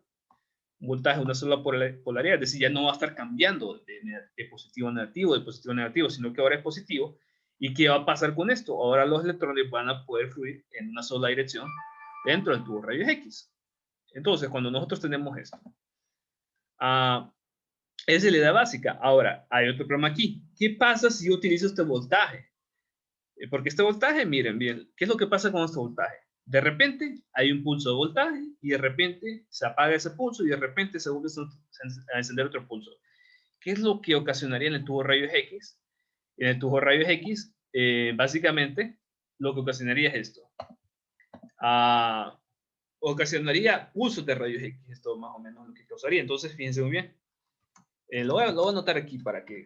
[SPEAKER 1] Un voltaje de una sola polaridad, es decir, ya no va a estar cambiando de positivo a negativo, sino que ahora es positivo. ¿Y qué va a pasar con esto? Ahora los electrones van a poder fluir en una sola dirección dentro del tubo de rayos X. Entonces, cuando nosotros tenemos esto, esa es la idea básica. Ahora, hay otro problema aquí. ¿Qué pasa si yo utilizo este voltaje? Porque este voltaje, miren bien, ¿qué es lo que pasa con este voltaje? De repente hay un pulso de voltaje y de repente se apaga ese pulso y de repente se vuelve a encender otro pulso. ¿Qué es lo que ocasionaría en el tubo de rayos X? En el tubo de rayos X, básicamente, lo que ocasionaría es esto. Ocasionaría pulsos de rayos X. Esto más o menos lo que causaría. Entonces, fíjense muy bien. Lo voy a anotar aquí para que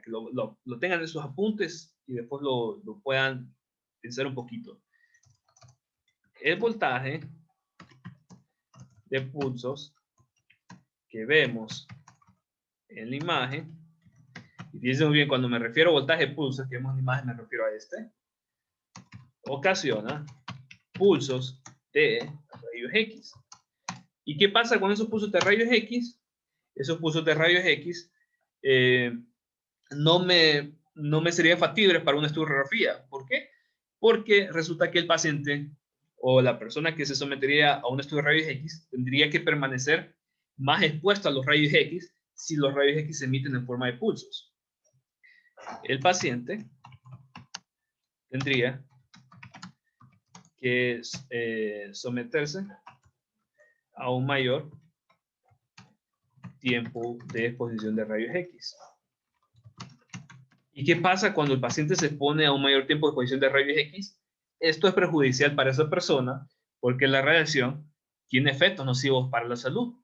[SPEAKER 1] lo tengan en sus apuntes y después lo puedan pensar un poquito. El voltaje de pulsos que vemos en la imagen, y fíjense muy bien, cuando me refiero a voltaje de pulsos que vemos en la imagen, me refiero a este, ocasiona pulsos de rayos X. ¿Y qué pasa con esos pulsos de rayos X? Esos pulsos de rayos X no me serían factibles para una estudiografía. ¿Por qué? Porque resulta que el paciente o la persona que se sometería a un estudio de rayos X tendría que permanecer más expuesto a los rayos X si los rayos X se emiten en forma de pulsos. El paciente tendría que someterse a un mayor tiempo de exposición de rayos X. ¿Y qué pasa cuando el paciente se expone a un mayor tiempo de exposición de rayos X? Esto es perjudicial para esa persona porque la radiación tiene efectos nocivos para la salud.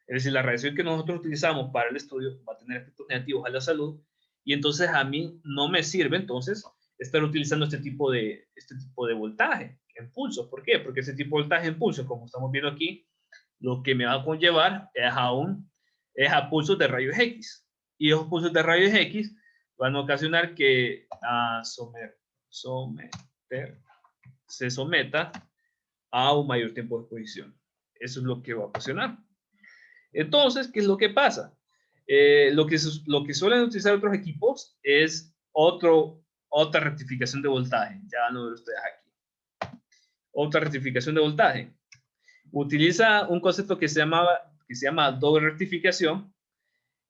[SPEAKER 1] Es decir, la radiación que nosotros utilizamos para el estudio va a tener efectos negativos a la salud y entonces a mí no me sirve entonces estar utilizando este tipo de voltaje en pulsos. ¿Por qué? Porque ese tipo de voltaje en pulsos, como estamos viendo aquí, lo que me va a conllevar es a pulsos de rayos X. Y esos pulsos de rayos X van a ocasionar que se someta a un mayor tiempo de exposición. Eso es lo que va a ocasionar. Entonces, ¿qué es lo que pasa? Lo que suelen utilizar otros equipos es otra rectificación de voltaje. Ya van a ver ustedes aquí. Otra rectificación de voltaje. Utiliza un concepto que se llama doble rectificación,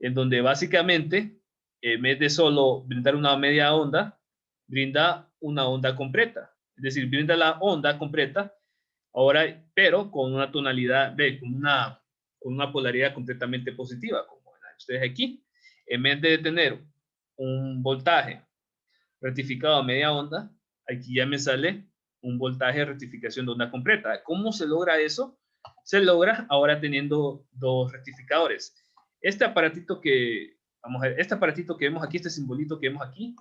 [SPEAKER 1] en donde básicamente, en vez de solo brindar una media onda, brinda una onda completa. Es decir, brinda la onda completa, ahora, pero con una tonalidad, con una polaridad completamente positiva, como la de ustedes aquí. En vez de tener un voltaje rectificado a media onda, aquí ya me sale un voltaje de rectificación de onda completa. ¿Cómo se logra eso? Se logra ahora teniendo dos rectificadores. Este aparatito que vemos aquí, este simbolito que vemos aquí,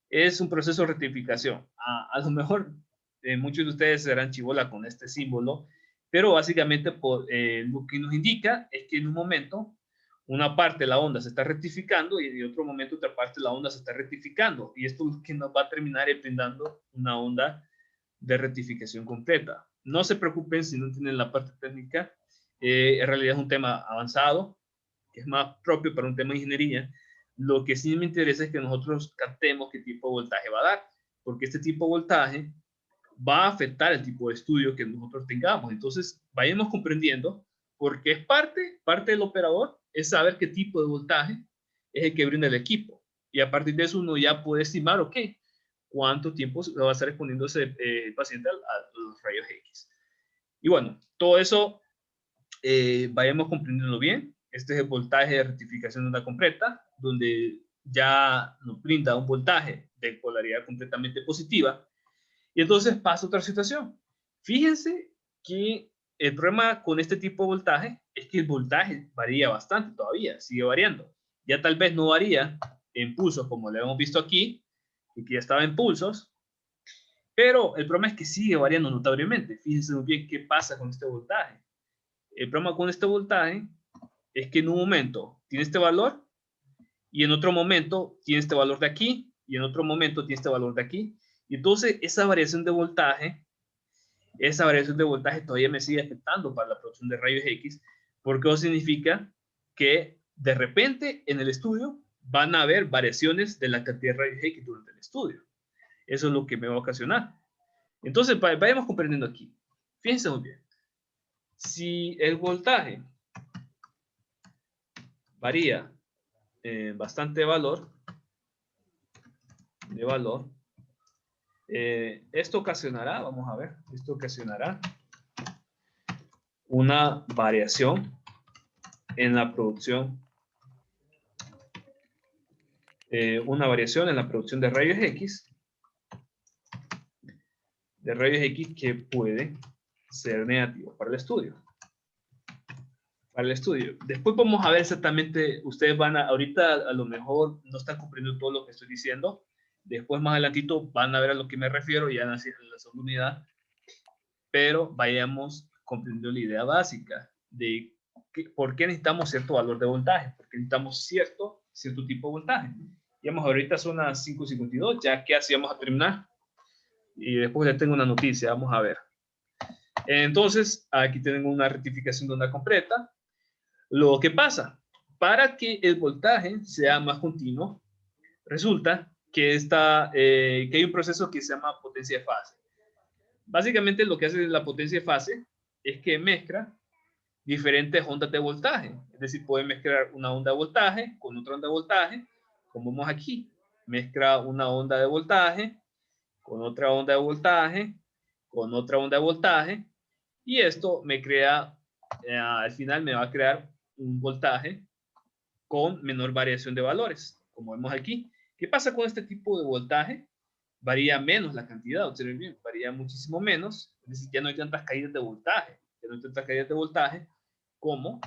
[SPEAKER 1] es un proceso de rectificación. A lo mejor muchos de ustedes serán chibola con este símbolo, pero básicamente lo que nos indica es que en un momento una parte de la onda se está rectificando y en otro momento otra parte de la onda se está rectificando. Y esto es lo que nos va a terminar brindando una onda de rectificación completa. No se preocupen si no tienen la parte técnica. En realidad es un tema avanzado, que es más propio para un tema de ingeniería. Lo que sí me interesa es que nosotros captemos qué tipo de voltaje va a dar, porque este tipo de voltaje va a afectar el tipo de estudio que nosotros tengamos. Entonces, vayamos comprendiendo, porque es parte del operador, es saber qué tipo de voltaje es el que brinda el equipo. Y a partir de eso uno ya puede estimar, ok, cuánto tiempo va a estar exponiéndose el paciente a los rayos X. Y bueno, todo eso vayamos comprendiendo bien. Este es el voltaje de rectificación de onda completa, donde ya nos brinda un voltaje de polaridad completamente positiva. Y entonces pasa otra situación. Fíjense que el problema con este tipo de voltaje es que el voltaje varía bastante todavía, sigue variando. Ya tal vez no varía en pulsos como lo hemos visto aquí, y que ya estaba en pulsos, pero el problema es que sigue variando notablemente. Fíjense muy bien qué pasa con este voltaje. El problema con este voltaje es que en un momento tiene este valor y en otro momento tiene este valor de aquí y en otro momento tiene este valor de aquí. Y entonces esa variación de voltaje todavía me sigue afectando para la producción de rayos X, porque eso significa que de repente en el estudio van a haber variaciones de la cantidad de rayos X durante el estudio. Eso es lo que me va a ocasionar. Entonces, vayamos comprendiendo aquí. Fíjense muy bien. Si el voltaje varía bastante de valor, Esto ocasionará, vamos a ver, esto ocasionará una variación en la producción, de rayos X, que puede ser negativo para el estudio. Después vamos a ver exactamente, ustedes van a, ahorita a lo mejor no están comprendiendo todo lo que estoy diciendo, después más adelantito van a ver a lo que me refiero ya en la segunda unidad, pero vayamos comprendiendo la idea básica de por qué necesitamos cierto valor de voltaje, por qué necesitamos cierto tipo de voltaje. Digamos, ahorita son las 5:52, ya que así vamos a terminar. Y después les tengo una noticia, vamos a ver. Entonces, aquí tengo una rectificación de onda completa. Lo que pasa, para que el voltaje sea más continuo, resulta que, que hay un proceso que se llama potencia de fase. Básicamente lo que hace la potencia de fase es que mezcla diferentes ondas de voltaje. Es decir, puede mezclar una onda de voltaje con otra onda de voltaje, como vemos aquí. Mezcla una onda de voltaje con otra onda de voltaje, con otra onda de voltaje, y esto me crea, al final me va a crear un voltaje con menor variación de valores, como vemos aquí. ¿Qué pasa con este tipo de voltaje? Varía menos la cantidad, observen bien, varía muchísimo menos, es decir, ya no hay tantas caídas de voltaje, como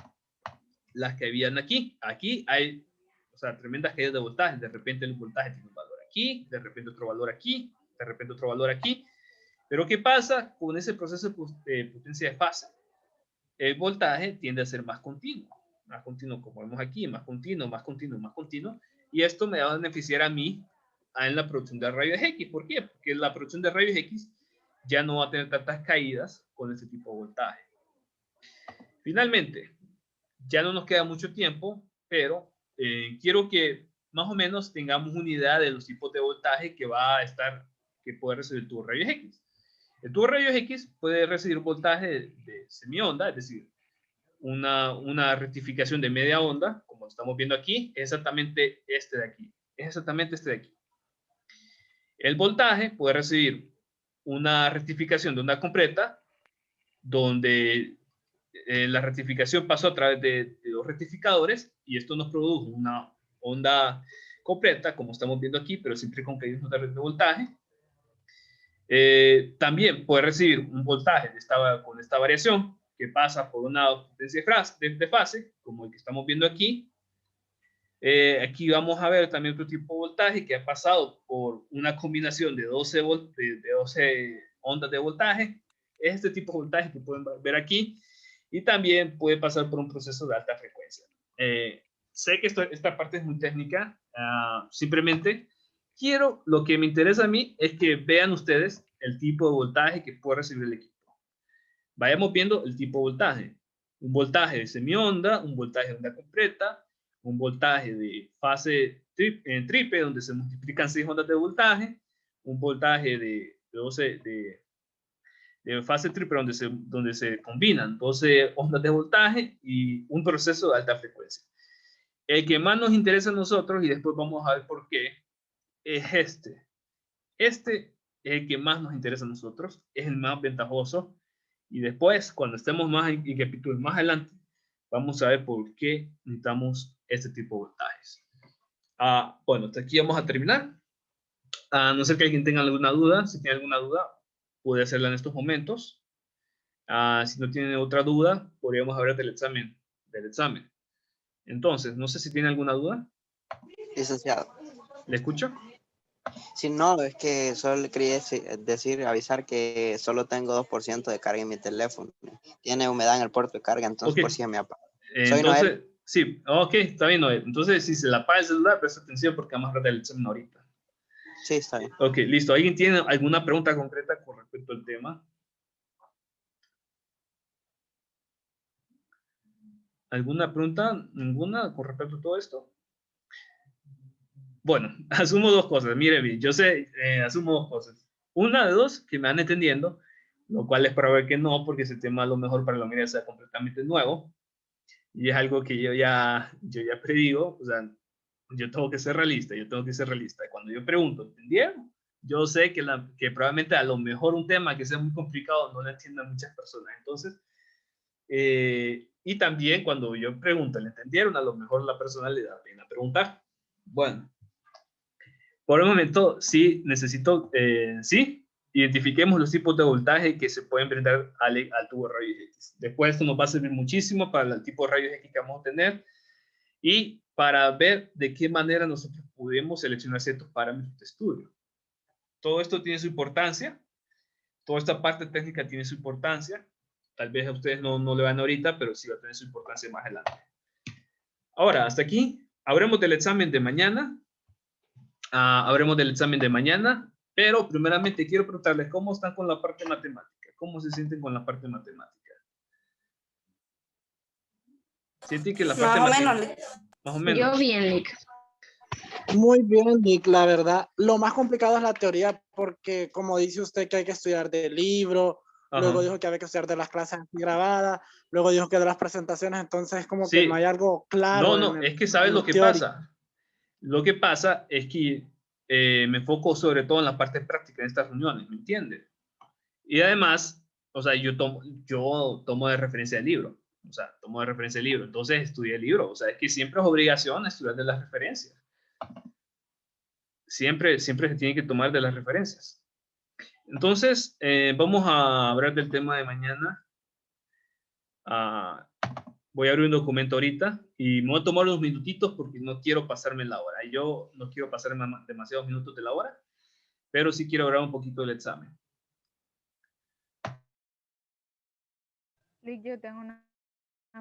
[SPEAKER 1] las que habían aquí. Aquí hay, o sea, tremendas caídas de voltaje, de repente el voltaje tiene un valor aquí, de repente otro valor aquí, de repente otro valor aquí. Pero ¿qué pasa con ese proceso de potencia de fase? El voltaje tiende a ser más continuo, como vemos aquí, más continuo, y esto me va a beneficiar a mí en la producción de rayos X. ¿Por qué? Porque la producción de rayos X ya no va a tener tantas caídas con este tipo de voltaje. Finalmente, ya no nos queda mucho tiempo, pero quiero que más o menos tengamos una idea de los tipos de voltaje que puede recibir el tubo de rayos X. El tubo de rayos X puede recibir voltaje de semionda, es decir, una rectificación de media onda, como estamos viendo aquí, es exactamente este de aquí. El voltaje puede recibir una rectificación de onda completa, donde la rectificación pasó a través de dos rectificadores, y esto nos produjo una onda completa, como estamos viendo aquí, pero siempre con caídas de voltaje. También puede recibir un voltaje con esta variación, que pasa por una potencia de fase, como el que estamos viendo aquí. Aquí vamos a ver también otro tipo de voltaje que ha pasado por una combinación de 12 ondas de voltaje. Es este tipo de voltaje que pueden ver aquí. Y también puede pasar por un proceso de alta frecuencia. Sé que esta parte es muy técnica. Simplemente lo que me interesa a mí es que vean ustedes el tipo de voltaje que puede recibir el equipo. Vayamos viendo el tipo de voltaje. Un voltaje de semionda, un voltaje de onda completa, un voltaje de fase triple, donde se multiplican 6 ondas de voltaje, un voltaje de fase triple, donde se combinan 12 ondas de voltaje, y un proceso de alta frecuencia. El que más nos interesa a nosotros, y después vamos a ver por qué, es este. Este es el que más nos interesa a nosotros, es el más ventajoso, y después, cuando estemos más en capítulos más adelante, vamos a ver por qué necesitamos este tipo de voltajes. Bueno, hasta aquí vamos a terminar. A no ser que alguien tenga alguna duda, si tiene alguna duda, puede hacerla en estos momentos. Si no tiene otra duda, podríamos hablar del examen. Entonces, no sé si tiene alguna duda.
[SPEAKER 4] Licenciado.
[SPEAKER 1] ¿Le escucho?
[SPEAKER 4] Si no, es que solo le quería avisar que solo tengo 2% de carga en mi teléfono. Tiene humedad en el puerto de carga, entonces
[SPEAKER 1] Okay.
[SPEAKER 4] por si me apaga.
[SPEAKER 1] Soy Noel. Sí, ok, está bien, Noel. Entonces, si se la apaga el celular, presta atención porque vamos a hablar del examen ahorita.
[SPEAKER 4] Sí, está bien.
[SPEAKER 1] Ok, listo. ¿Alguien tiene alguna pregunta concreta con respecto al tema? ¿Alguna pregunta? ¿Ninguna con respecto a todo esto? Bueno, asumo dos cosas. Mire bien, yo sé, asumo dos cosas. Una de dos, que me van entendiendo, lo cual es probable que no, porque ese tema a lo mejor para la mayoría sea completamente nuevo. Y es algo que yo ya predigo. O sea, yo tengo que ser realista. Cuando yo pregunto, ¿entendieron? yo sé que probablemente a lo mejor un tema que sea muy complicado no lo entiendan muchas personas. Entonces, y también cuando yo pregunto, ¿le entendieron? A lo mejor la persona le da pena preguntar. Bueno, por el momento sí necesito, sí, identifiquemos los tipos de voltaje que se pueden brindar al tubo de rayos X. Después esto nos va a servir muchísimo para el tipo de rayos X que vamos a tener y para ver de qué manera nosotros podemos seleccionar ciertos parámetros de estudio. Todo esto tiene su importancia, toda esta parte técnica tiene su importancia. Tal vez a ustedes no le van ahorita, pero sí va a tener su importancia más adelante. Ahora, hasta aquí, hablemos del examen de mañana. Hablemos del examen de mañana, pero primeramente quiero preguntarles cómo están con la parte matemática. ¿Cómo se sienten con la parte matemática? ¿Sienten que la parte matemática? Más o menos.
[SPEAKER 7] Yo bien, Lick.
[SPEAKER 2] Muy bien, Nick, la verdad. Lo más complicado es la teoría porque, como dice usted, que hay que estudiar del libro,
[SPEAKER 1] Ajá.
[SPEAKER 2] luego dijo que había que estudiar de las clases grabadas, luego dijo que de las presentaciones, entonces es como
[SPEAKER 1] Sí.
[SPEAKER 2] que no hay algo claro.
[SPEAKER 1] No, es que ¿sabes lo que pasa? Lo que pasa es que me enfoco sobre todo en la parte práctica de estas reuniones, ¿me entiendes? Y además, o sea, yo tomo de referencia el libro, o sea, tomo de referencia el libro, entonces estudié el libro, o sea, es que siempre es obligación estudiar de las referencias. Siempre se tiene que tomar de las referencias. Entonces, vamos a hablar del tema de mañana. Voy a abrir un documento ahorita y me voy a tomar unos minutitos porque no quiero pasarme la hora. Yo no quiero pasarme demasiados minutos de la hora, pero sí quiero hablar un poquito del examen.
[SPEAKER 5] Lick, yo tengo una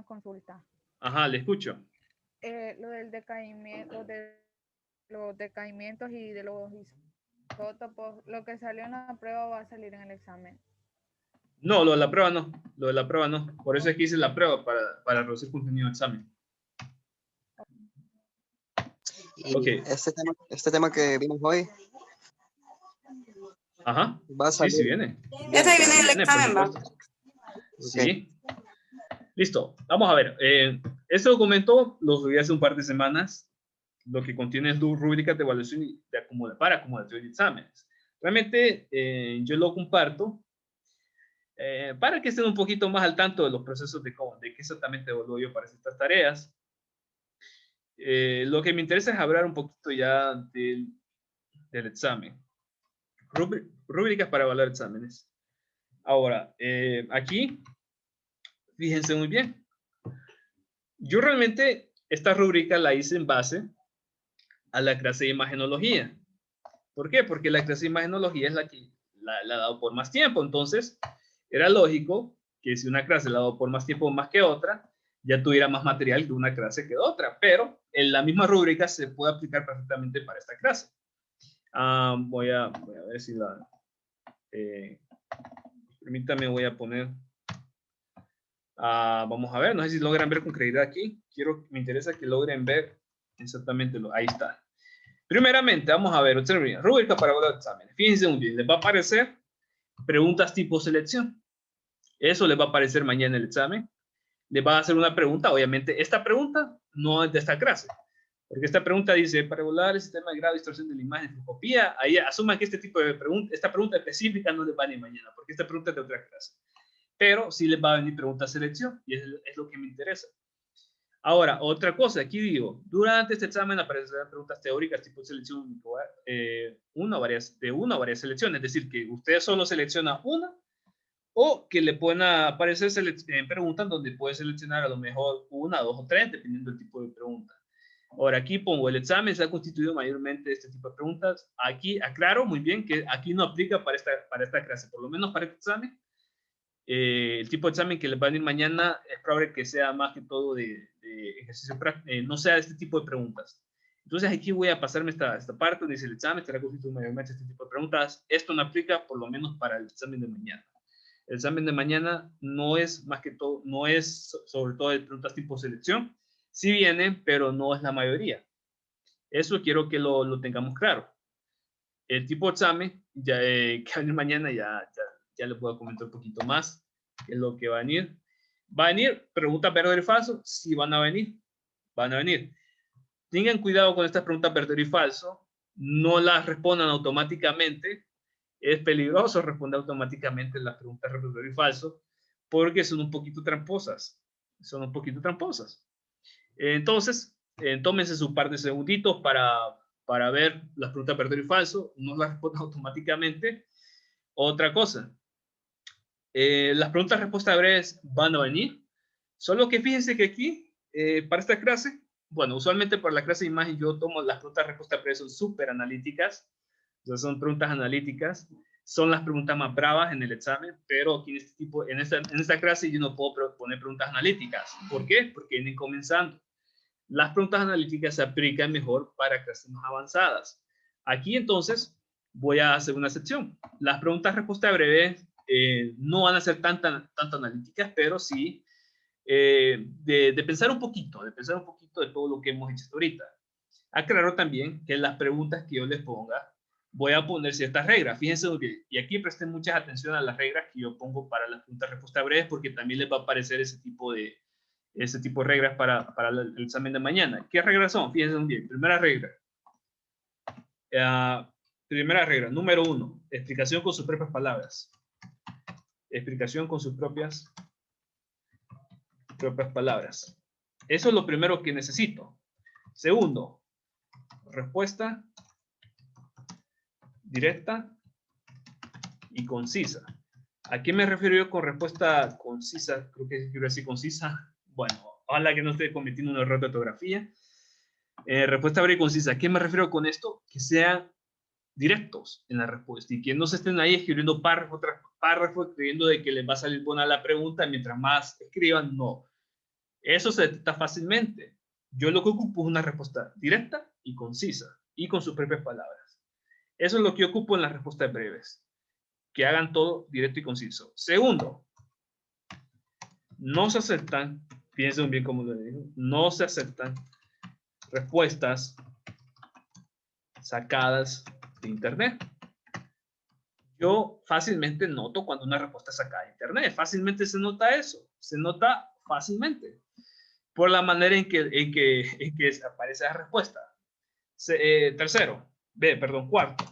[SPEAKER 5] consulta.
[SPEAKER 1] Ajá, le escucho.
[SPEAKER 5] Lo del decaimiento, de los decaimientos y de los isótopos, lo que salió en la prueba va a salir en el examen.
[SPEAKER 1] No, lo de la prueba no. Lo de la prueba no. Por eso es que hice la prueba para reducir contenido del examen.
[SPEAKER 4] Y
[SPEAKER 1] Ok.
[SPEAKER 4] este tema que vimos hoy
[SPEAKER 1] Ajá.
[SPEAKER 4] va a salir.
[SPEAKER 1] Sí, viene.
[SPEAKER 7] Ese viene en el
[SPEAKER 1] Viene, por
[SPEAKER 7] examen, va.
[SPEAKER 1] supuesto. Sí. Listo. Vamos a ver. Este documento lo subí hace un par de semanas. Lo que contiene es rúbricas de evaluación para acumulación de exámenes. Realmente yo lo comparto para que estén un poquito más al tanto de los procesos de qué exactamente evalúo yo para estas tareas. Lo que me interesa es hablar un poquito ya del examen. Rúbricas para evaluar exámenes. Ahora, aquí, fíjense muy bien. Yo realmente esta rúbrica la hice en base a la clase de imagenología. ¿Por qué? Porque la clase de imagenología es la que la he dado por más tiempo. Entonces, era lógico que si una clase la he dado por más tiempo más que otra, ya tuviera más material que una clase que otra. Pero en la misma rúbrica se puede aplicar perfectamente para esta clase. Voy a ver si la... permítame, voy a poner... vamos a ver, no sé si logran ver con claridad aquí. Me interesa que logren ver exactamente ahí está. Primeramente, vamos a ver, observen, rúbrica para evaluar exámenes. Fíjense muy bien, les va a aparecer preguntas tipo selección. Eso les va a aparecer mañana en el examen. Les va a hacer una pregunta, obviamente, esta pregunta no es de esta clase. Porque esta pregunta dice, para evaluar el sistema de grado de distorsión de la imagen de fotocopia, ahí asuman que este tipo de pregunta, esta pregunta específica no les va a venir mañana, porque esta pregunta es de otra clase. Pero sí les va a venir pregunta selección, y es lo que me interesa. Ahora, otra cosa, aquí digo, durante este examen aparecerán preguntas teóricas tipo selección una o varias selecciones, es decir, que usted solo selecciona una, o que le pueden aparecer preguntas donde puede seleccionar a lo mejor una, dos o tres, dependiendo del tipo de pregunta. Ahora, aquí pongo, el examen se ha constituido mayormente de este tipo de preguntas. Aquí aclaro muy bien que aquí no aplica para esta clase, por lo menos para este examen. El tipo de examen que les va a venir mañana es probable que sea más que todo de ejercicio práctico, no sea de este tipo de preguntas. Entonces aquí voy a pasarme esta parte donde dice el examen estará constituido mayormente de este tipo de preguntas. Esto no aplica por lo menos para el examen de mañana. El examen de mañana no es más que todo, no es sobre todo de preguntas tipo selección. Sí vienen, pero no es la mayoría. Eso quiero que lo tengamos claro. El tipo de examen que va a venir mañana ya les puedo comentar un poquito más qué es lo que va a venir. ¿Va a venir preguntas verdadero y falso? Sí van a venir. Van a venir. Tengan cuidado con estas preguntas verdadero y falso, no las respondan automáticamente. Es peligroso responder automáticamente las preguntas verdadero y falso, porque son un poquito tramposas. Son un poquito tramposas. Entonces, tómense su par de segunditos para ver las preguntas verdadero y falso. No las respondan automáticamente. Otra cosa, las preguntas respuestas breves van a venir. Solo que fíjense que aquí, para esta clase, bueno, usualmente para la clase de imagen yo tomo las preguntas respuestas breves, son súper analíticas. O sea, son preguntas analíticas. Son las preguntas más bravas en el examen, pero aquí en esta clase yo no puedo poner preguntas analíticas. ¿Por qué? Porque vienen comenzando. Las preguntas analíticas se aplican mejor para clases más avanzadas. Aquí entonces voy a hacer una sección. Las preguntas respuesta breve no van a ser tanto analíticas, pero sí de pensar un poquito, de todo lo que hemos hecho hasta ahorita. Aclaro también que las preguntas que yo les ponga, voy a poner ciertas reglas. Fíjense muy bien. Y aquí presten mucha atención a las reglas que yo pongo para las preguntas respuesta breves, porque también les va a aparecer ese tipo de reglas para el examen de mañana. ¿Qué reglas son? Fíjense muy bien. Primera regla, número 1, explicación con sus propias palabras. Explicación con sus propias palabras. Eso es lo primero que necesito. Segundo, respuesta directa y concisa. ¿A qué me refiero yo con respuesta concisa? Creo que quiero decir concisa. Bueno, ojalá que no esté cometiendo un error de ortografía. Respuesta breve y concisa. ¿A qué me refiero con esto? Que sean directos en la respuesta y que no se estén ahí escribiendo párrafo tras párrafo, creyendo de que les va a salir buena la pregunta mientras más escriban. No. Eso se detecta fácilmente. Yo lo que ocupo es una respuesta directa y concisa y con sus propias palabras. Eso es lo que yo ocupo en las respuestas breves. Que hagan todo directo y conciso. Segundo, no se aceptan, fíjense bien cómo lo digo, no se aceptan respuestas sacadas de internet. Yo fácilmente noto cuando una respuesta es sacada de internet. Fácilmente se nota eso. Se nota fácilmente. Por la manera en que aparece la respuesta. Cuarto.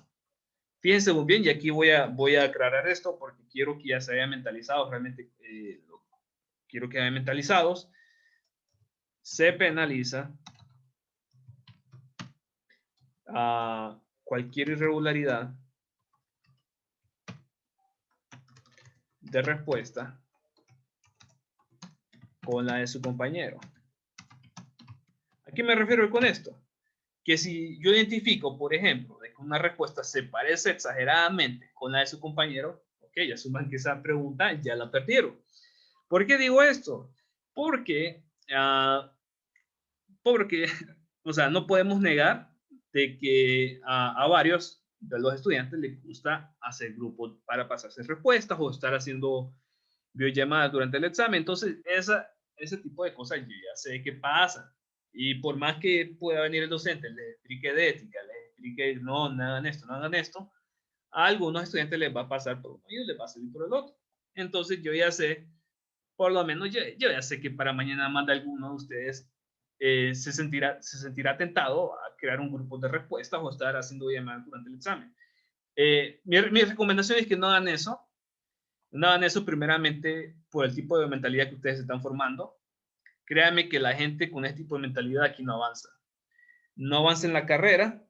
[SPEAKER 1] Fíjense muy bien, y aquí voy a aclarar esto porque quiero que ya se hayan mentalizado realmente. Quiero que hayan mentalizados. Se penaliza a cualquier irregularidad de respuesta con la de su compañero. ¿A qué me refiero con esto? Que si yo identifico, por ejemplo, de que una respuesta se parece exageradamente con la de su compañero, ok, asuman que esa pregunta ya la perdieron. ¿Por qué digo esto? Porque, o sea, no podemos negar de que a varios de los estudiantes les gusta hacer grupos para pasarse respuestas o estar haciendo videollamadas durante el examen. Entonces, ese tipo de cosas yo ya sé que pasa. Y por más que pueda venir el docente, les explique de ética, les explique, no hagan esto, a algunos estudiantes les va a pasar por uno y les va a salir por el otro. Entonces yo ya sé, por lo menos yo ya sé que para mañana más de alguno de ustedes se sentirá tentado a crear un grupo de respuestas o estar haciendo llamadas durante el examen. Mi recomendación es que no hagan eso. No hagan eso primeramente por el tipo de mentalidad que ustedes están formando. Créanme que la gente con este tipo de mentalidad aquí no avanza. No avanza en la carrera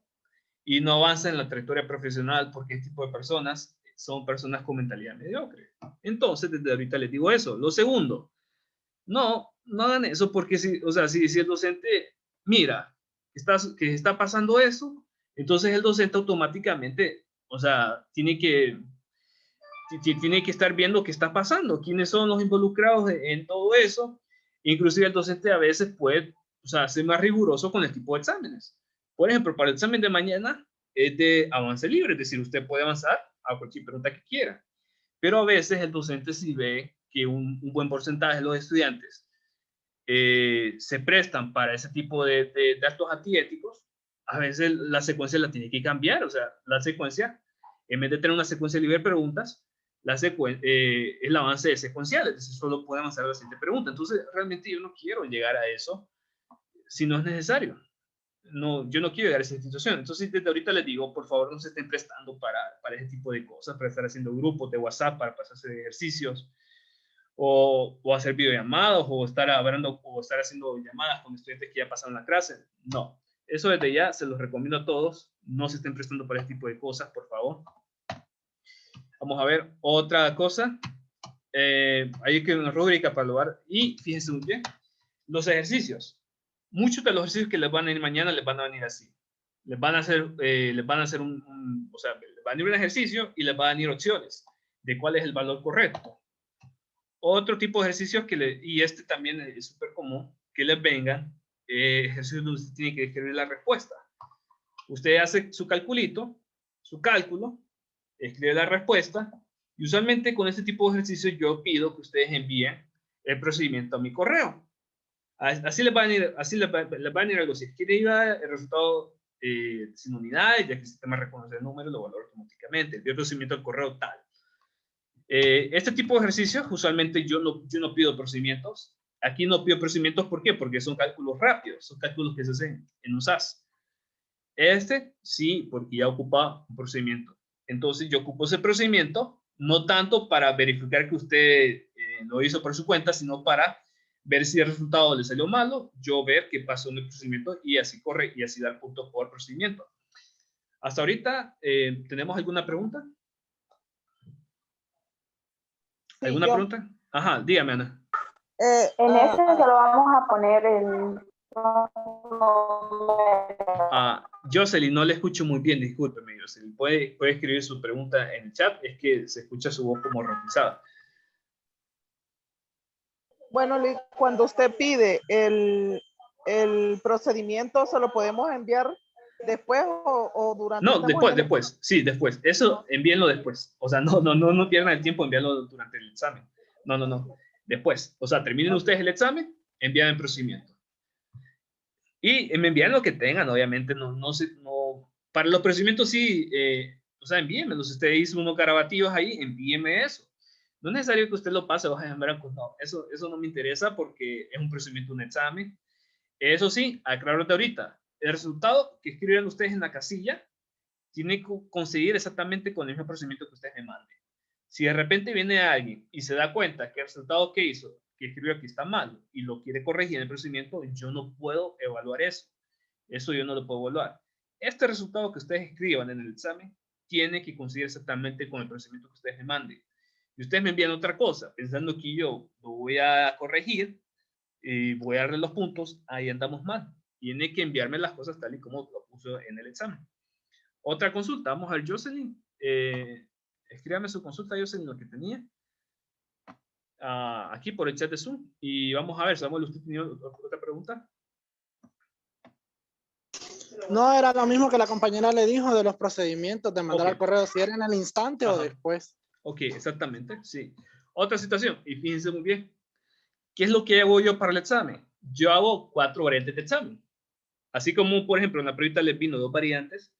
[SPEAKER 1] y no avanza en la trayectoria profesional porque este tipo de personas son personas con mentalidad mediocre. Entonces, desde ahorita les digo eso. Lo segundo, no hagan eso porque si el docente mira que está pasando eso, entonces el docente automáticamente, o sea, tiene que estar viendo qué está pasando, quiénes son los involucrados en todo eso. Inclusive el docente a veces puede, ser más riguroso con el tipo de exámenes. Por ejemplo, para el examen de mañana es de avance libre, es decir, usted puede avanzar a cualquier pregunta que quiera. Pero a veces el docente si ve que un buen porcentaje de los estudiantes se prestan para ese tipo de actos antiéticos, a veces la secuencia la tiene que cambiar. O sea, la secuencia, en vez de tener una secuencia libre de preguntas, es el avance de secuencial, es decir, solo puede avanzar a la siguiente pregunta. Entonces, realmente yo no quiero llegar a eso si no es necesario. no, yo no quiero llegar a esa situación. Entonces, desde ahorita les digo, por favor, no se estén prestando para ese tipo de cosas, para estar haciendo grupos de WhatsApp, para pasarse de ejercicios, o hacer videollamadas, o estar hablando, o estar haciendo llamadas con estudiantes que ya pasaron la clase. No, eso desde ya se los recomiendo a todos. No se estén prestando para ese tipo de cosas, por favor. Vamos a ver otra cosa. Hay que una rúbrica para lograr. Y fíjense muy bien, los ejercicios. Muchos de los ejercicios que les van a ir mañana les van a venir así. Les van a hacer, o sea, les va a venir un ejercicio y les van a venir opciones de cuál es el valor correcto. Otro tipo de ejercicios y este también es súper común, que les vengan ejercicios donde usted tiene que escribir la respuesta. Usted hace su calculito, su cálculo, escribe la respuesta, y usualmente con este tipo de ejercicios yo pido que ustedes envíen el procedimiento a mi correo. Así les va a venir algo así. Quiere ir el resultado sin unidades, ya que el sistema reconoce el número, lo valora automáticamente. El procedimiento al correo tal. Este tipo de ejercicios, usualmente yo no pido procedimientos. Aquí no pido procedimientos, ¿por qué? Porque son cálculos rápidos, son cálculos que se hacen en un SAS. Este sí, porque ya ocupa un procedimiento. Entonces yo ocupo ese procedimiento, no tanto para verificar que usted lo hizo por su cuenta, sino para ver si el resultado le salió malo, yo ver qué pasó en el procedimiento y así corre y así dar puntos por procedimiento. Hasta ahorita, ¿tenemos alguna pregunta? ¿Alguna pregunta? Ajá, dígame, Ana.
[SPEAKER 7] En este se lo vamos a poner el...
[SPEAKER 1] Jocelyn, no le escucho muy bien, discúlpeme, Jocelyn. ¿Puede escribir su pregunta en el chat? Es que se escucha su voz como robotizada.
[SPEAKER 8] Bueno, cuando usted pide el procedimiento, ¿se lo podemos enviar después o durante?
[SPEAKER 1] No, después. Sí, después. Eso, envíenlo después. O sea, no pierdan el tiempo de enviarlo durante el examen. No. Después. O sea, terminen ustedes el examen, envían el procedimiento. Y me envían lo que tengan, obviamente. Para los procedimientos sí, o sea, envíenmelos. Si usted hizo unos garabativos ahí, envíenme eso. No es necesario que usted lo pase hojas en blanco, no. Eso no me interesa porque es un procedimiento, un examen. Eso sí, aclaro de ahorita. El resultado que escriban ustedes en la casilla tiene que conseguir exactamente con el mismo procedimiento que ustedes me manden. Si de repente viene alguien y se da cuenta que el resultado que escribió aquí está mal y lo quiere corregir en el procedimiento, yo no puedo evaluar eso. Eso yo no lo puedo evaluar. Este resultado que ustedes escriban en el examen tiene que conseguir exactamente con el procedimiento que ustedes me manden. Y ustedes me envían otra cosa, pensando que yo lo voy a corregir y voy a darle los puntos, ahí andamos mal. Tiene que enviarme las cosas tal y como lo puso en el examen. Otra consulta, vamos a ver, Jocelyn. Escríbame su consulta, Jocelyn, lo que tenía. Aquí por el chat de Zoom. Y vamos a ver, Samuel, ¿usted tenía otra pregunta?
[SPEAKER 2] No, era lo mismo que la compañera le dijo de los procedimientos de mandar al correo, si era en el instante o después.
[SPEAKER 1] Ok, exactamente, sí. Otra situación, y fíjense muy bien. ¿Qué es lo que hago yo para el examen? Yo hago 4 variantes de examen. Así como, por ejemplo, en la prueba les vino 2 variantes,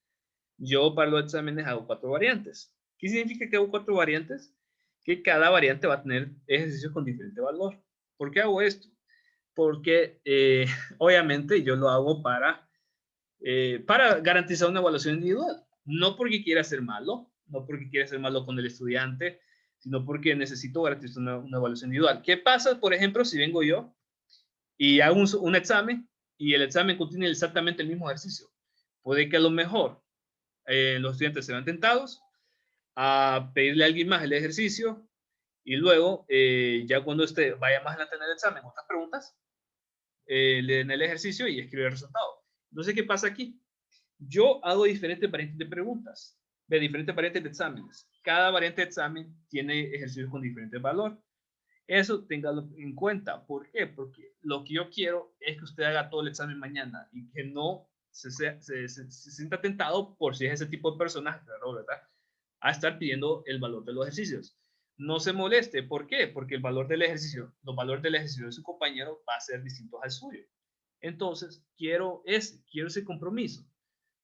[SPEAKER 1] yo para los exámenes hago 4 variantes. ¿Qué significa que hago 4 variantes? Que cada variante va a tener ejercicios con diferente valor. ¿Por qué hago esto? Porque obviamente yo lo hago para garantizar una evaluación individual. No porque quiera ser malo, no porque quiera ser malo con el estudiante, sino porque necesito garantizar una evaluación individual. ¿Qué pasa, por ejemplo, si vengo yo y hago un examen y el examen contiene exactamente el mismo ejercicio? Puede que a lo mejor los estudiantes se vean tentados a pedirle a alguien más el ejercicio y luego, ya cuando vaya más adelante en el examen, otras preguntas, le den el ejercicio y escribe el resultado. Entonces, ¿qué pasa aquí? Yo hago diferentes variantes de preguntas, de diferentes variantes de exámenes. Cada variante de examen tiene ejercicios con diferente valor. Eso téngalo en cuenta. ¿Por qué? Porque lo que yo quiero es que usted haga todo el examen mañana y que no se sienta tentado por si es ese tipo de personas, claro, ¿verdad?, a estar pidiendo el valor de los ejercicios. No se moleste. ¿Por qué? Porque los valores del ejercicio de su compañero va a ser distintos al suyo. Entonces, quiero ese compromiso.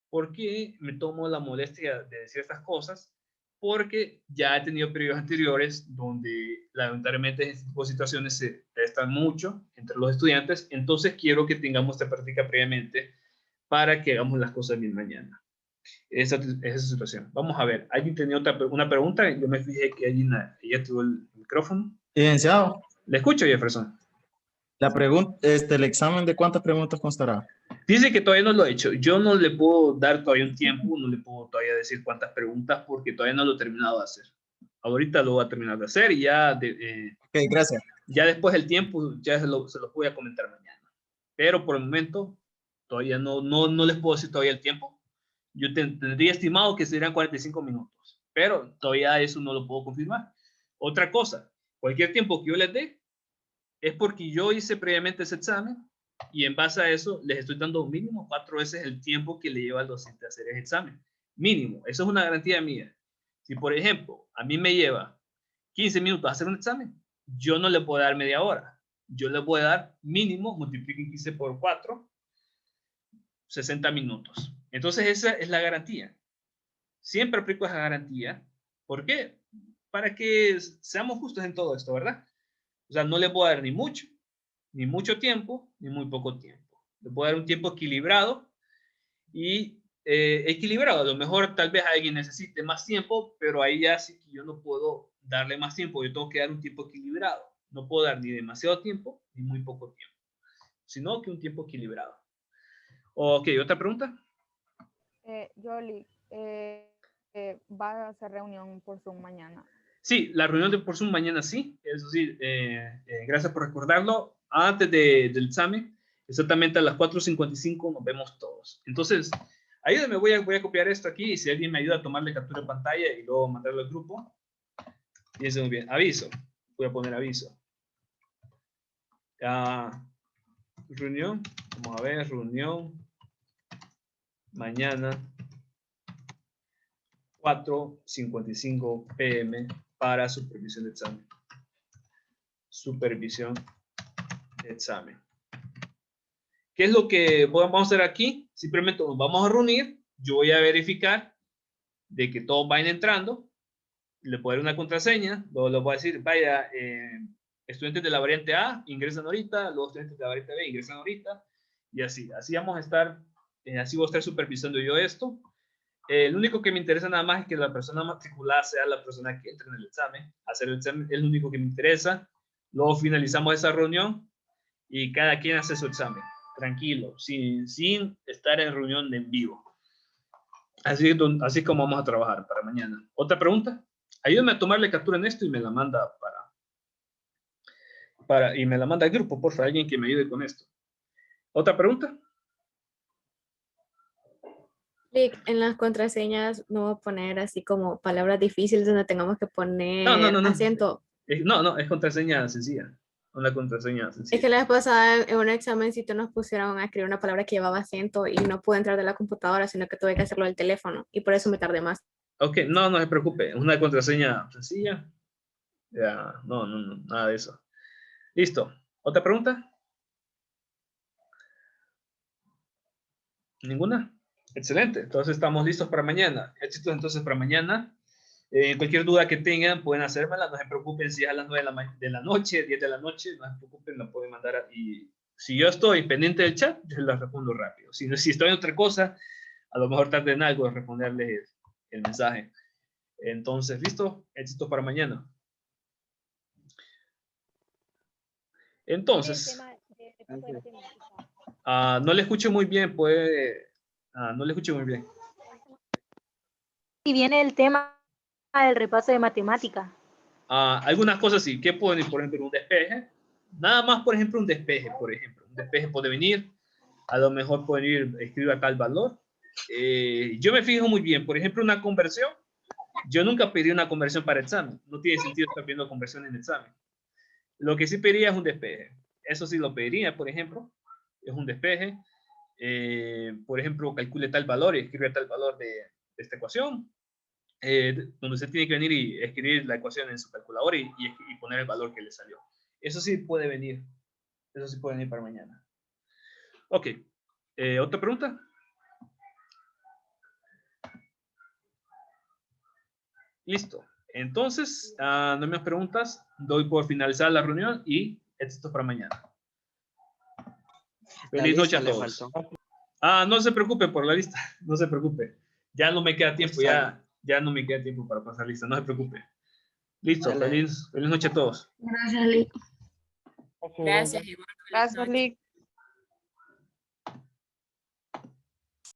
[SPEAKER 1] ¿Por qué me tomo la molestia de decir estas cosas? Porque ya he tenido periodos anteriores donde lamentablemente en este tipo de situaciones se prestan mucho entre los estudiantes. Entonces, quiero que tengamos esta práctica previamente para que hagamos las cosas bien mañana. Esa situación. Vamos a ver. ¿Alguien tenía una pregunta? Yo me fijé que ella tuvo el micrófono.
[SPEAKER 9] Licenciado,
[SPEAKER 1] ¿Le escucho, Jefferson?
[SPEAKER 9] la pregunta, el examen de cuántas preguntas constará.
[SPEAKER 1] Dice que todavía no lo he hecho. Yo no le puedo dar todavía un tiempo, no le puedo todavía decir cuántas preguntas porque todavía no lo he terminado de hacer. Ahorita lo voy a terminar de hacer y ya,
[SPEAKER 9] Ok, gracias.
[SPEAKER 1] ya después del tiempo ya se los voy a comentar mañana. Pero por el momento todavía no les puedo decir todavía el tiempo. Yo tendría estimado que serían 45 minutos, pero todavía eso no lo puedo confirmar. Otra cosa, cualquier tiempo que yo les dé es porque yo hice previamente ese examen y en base a eso les estoy dando mínimo 4 veces el tiempo que le lleva al docente a hacer ese examen. Mínimo, eso es una garantía mía. Si por ejemplo a mí me lleva 15 minutos a hacer un examen, yo no le puedo dar media hora. Yo le voy a dar mínimo, multipliquen 15 por 4, 60 minutos. Entonces esa es la garantía. Siempre aplico esa garantía. ¿Por qué? Para que seamos justos en todo esto, ¿verdad? O sea, no le puedo dar ni mucho tiempo, ni muy poco tiempo. Le puedo dar un tiempo equilibrado y equilibrado. A lo mejor tal vez alguien necesite más tiempo, pero ahí ya sí que yo no puedo darle más tiempo. Yo tengo que dar un tiempo equilibrado. No puedo dar ni demasiado tiempo, ni muy poco tiempo, sino que un tiempo equilibrado. Ok, ¿otra pregunta?
[SPEAKER 5] Yoli, ¿va a hacer reunión por Zoom mañana?
[SPEAKER 1] Sí, la reunión de por Zoom mañana sí. Eso sí, gracias por recordarlo. Antes del examen, exactamente a las 4:55 nos vemos todos. Entonces, ayúdenme, voy a copiar esto aquí y si alguien me ayuda a tomarle captura de pantalla y luego mandarlo al grupo. Fíjense muy bien. Aviso. Voy a poner aviso. Reunión. Vamos a ver, reunión. Mañana. 4:55 p.m. para supervisión de examen. Supervisión de examen. ¿Qué es lo que vamos a hacer aquí? Simplemente nos vamos a reunir. Yo voy a verificar de que todos vayan entrando. Le puedo dar una contraseña. Luego les voy a decir, vaya, estudiantes de la variante A, ingresan ahorita. Los estudiantes de la variante B, ingresan ahorita. Y así. Así vamos a estar, así voy a estar supervisando yo esto. Lo único que me interesa nada más es que la persona matriculada sea la persona que entre en el examen. Hacer el examen es lo único que me interesa. Luego finalizamos esa reunión y cada quien hace su examen. Tranquilo, sin estar en reunión en vivo. Así como vamos a trabajar para mañana. ¿Otra pregunta? Ayúdame a tomarle captura en esto y me la manda y me la manda al grupo, por favor, alguien que me ayude con esto. ¿Otra pregunta?
[SPEAKER 10] En las contraseñas no voy a poner así como palabras difíciles donde tengamos que poner
[SPEAKER 1] No.
[SPEAKER 10] acento.
[SPEAKER 1] No, es contraseña sencilla. Una contraseña sencilla.
[SPEAKER 10] Es que la vez pasada en un examencito nos pusieron a escribir una palabra que llevaba acento y no pude entrar de la computadora, sino que tuve que hacerlo del teléfono y por eso me tardé más.
[SPEAKER 1] Ok, no se preocupe. Es una contraseña sencilla. Ya, no, nada de eso. Listo. ¿Otra pregunta? ¿Ninguna? Excelente. Entonces estamos listos para mañana. Éxitos entonces para mañana. Cualquier duda que tengan pueden hacérmela. No se preocupen si es a las 9 de la noche, 10 de la noche. No se preocupen, la pueden mandar. Y si yo estoy pendiente del chat, yo les respondo rápido. Si estoy en otra cosa, a lo mejor tarde en algo en responderles el mensaje. Entonces, ¿listo? Éxitos para mañana. Entonces, no le escucho muy bien, no le escucho muy bien.
[SPEAKER 7] Y viene el tema del repaso de matemática.
[SPEAKER 1] Algunas cosas sí. ¿Qué pueden ir? Por ejemplo, un despeje. Nada más, por ejemplo, un despeje, por ejemplo. Un despeje puede venir. A lo mejor pueden ir, escribir acá el valor. Yo me fijo muy bien. Por ejemplo, una conversión. Yo nunca pedí una conversión para examen. No tiene sentido estar pidiendo conversión en examen. Lo que sí pediría es un despeje. Eso sí lo pediría, por ejemplo. Es un despeje. Por ejemplo, calcule tal valor y escribe tal valor de esta ecuación. Donde usted tiene que venir y escribir la ecuación en su calculadora y poner el valor que le salió. Eso sí puede venir. Eso sí puede venir para mañana. Ok. ¿Otra pregunta? Listo. Entonces, no hay más preguntas. Doy por finalizar la reunión y éxito para mañana. Feliz noche a todos. Ah, no se preocupe por la lista, no se preocupe. Ya no me queda tiempo, ya no me queda tiempo para pasar lista, no se preocupe. Listo,
[SPEAKER 4] Dale.
[SPEAKER 1] feliz noche a todos.
[SPEAKER 6] Gracias, Lick.
[SPEAKER 10] Gracias, igual.
[SPEAKER 8] Gracias, Lick.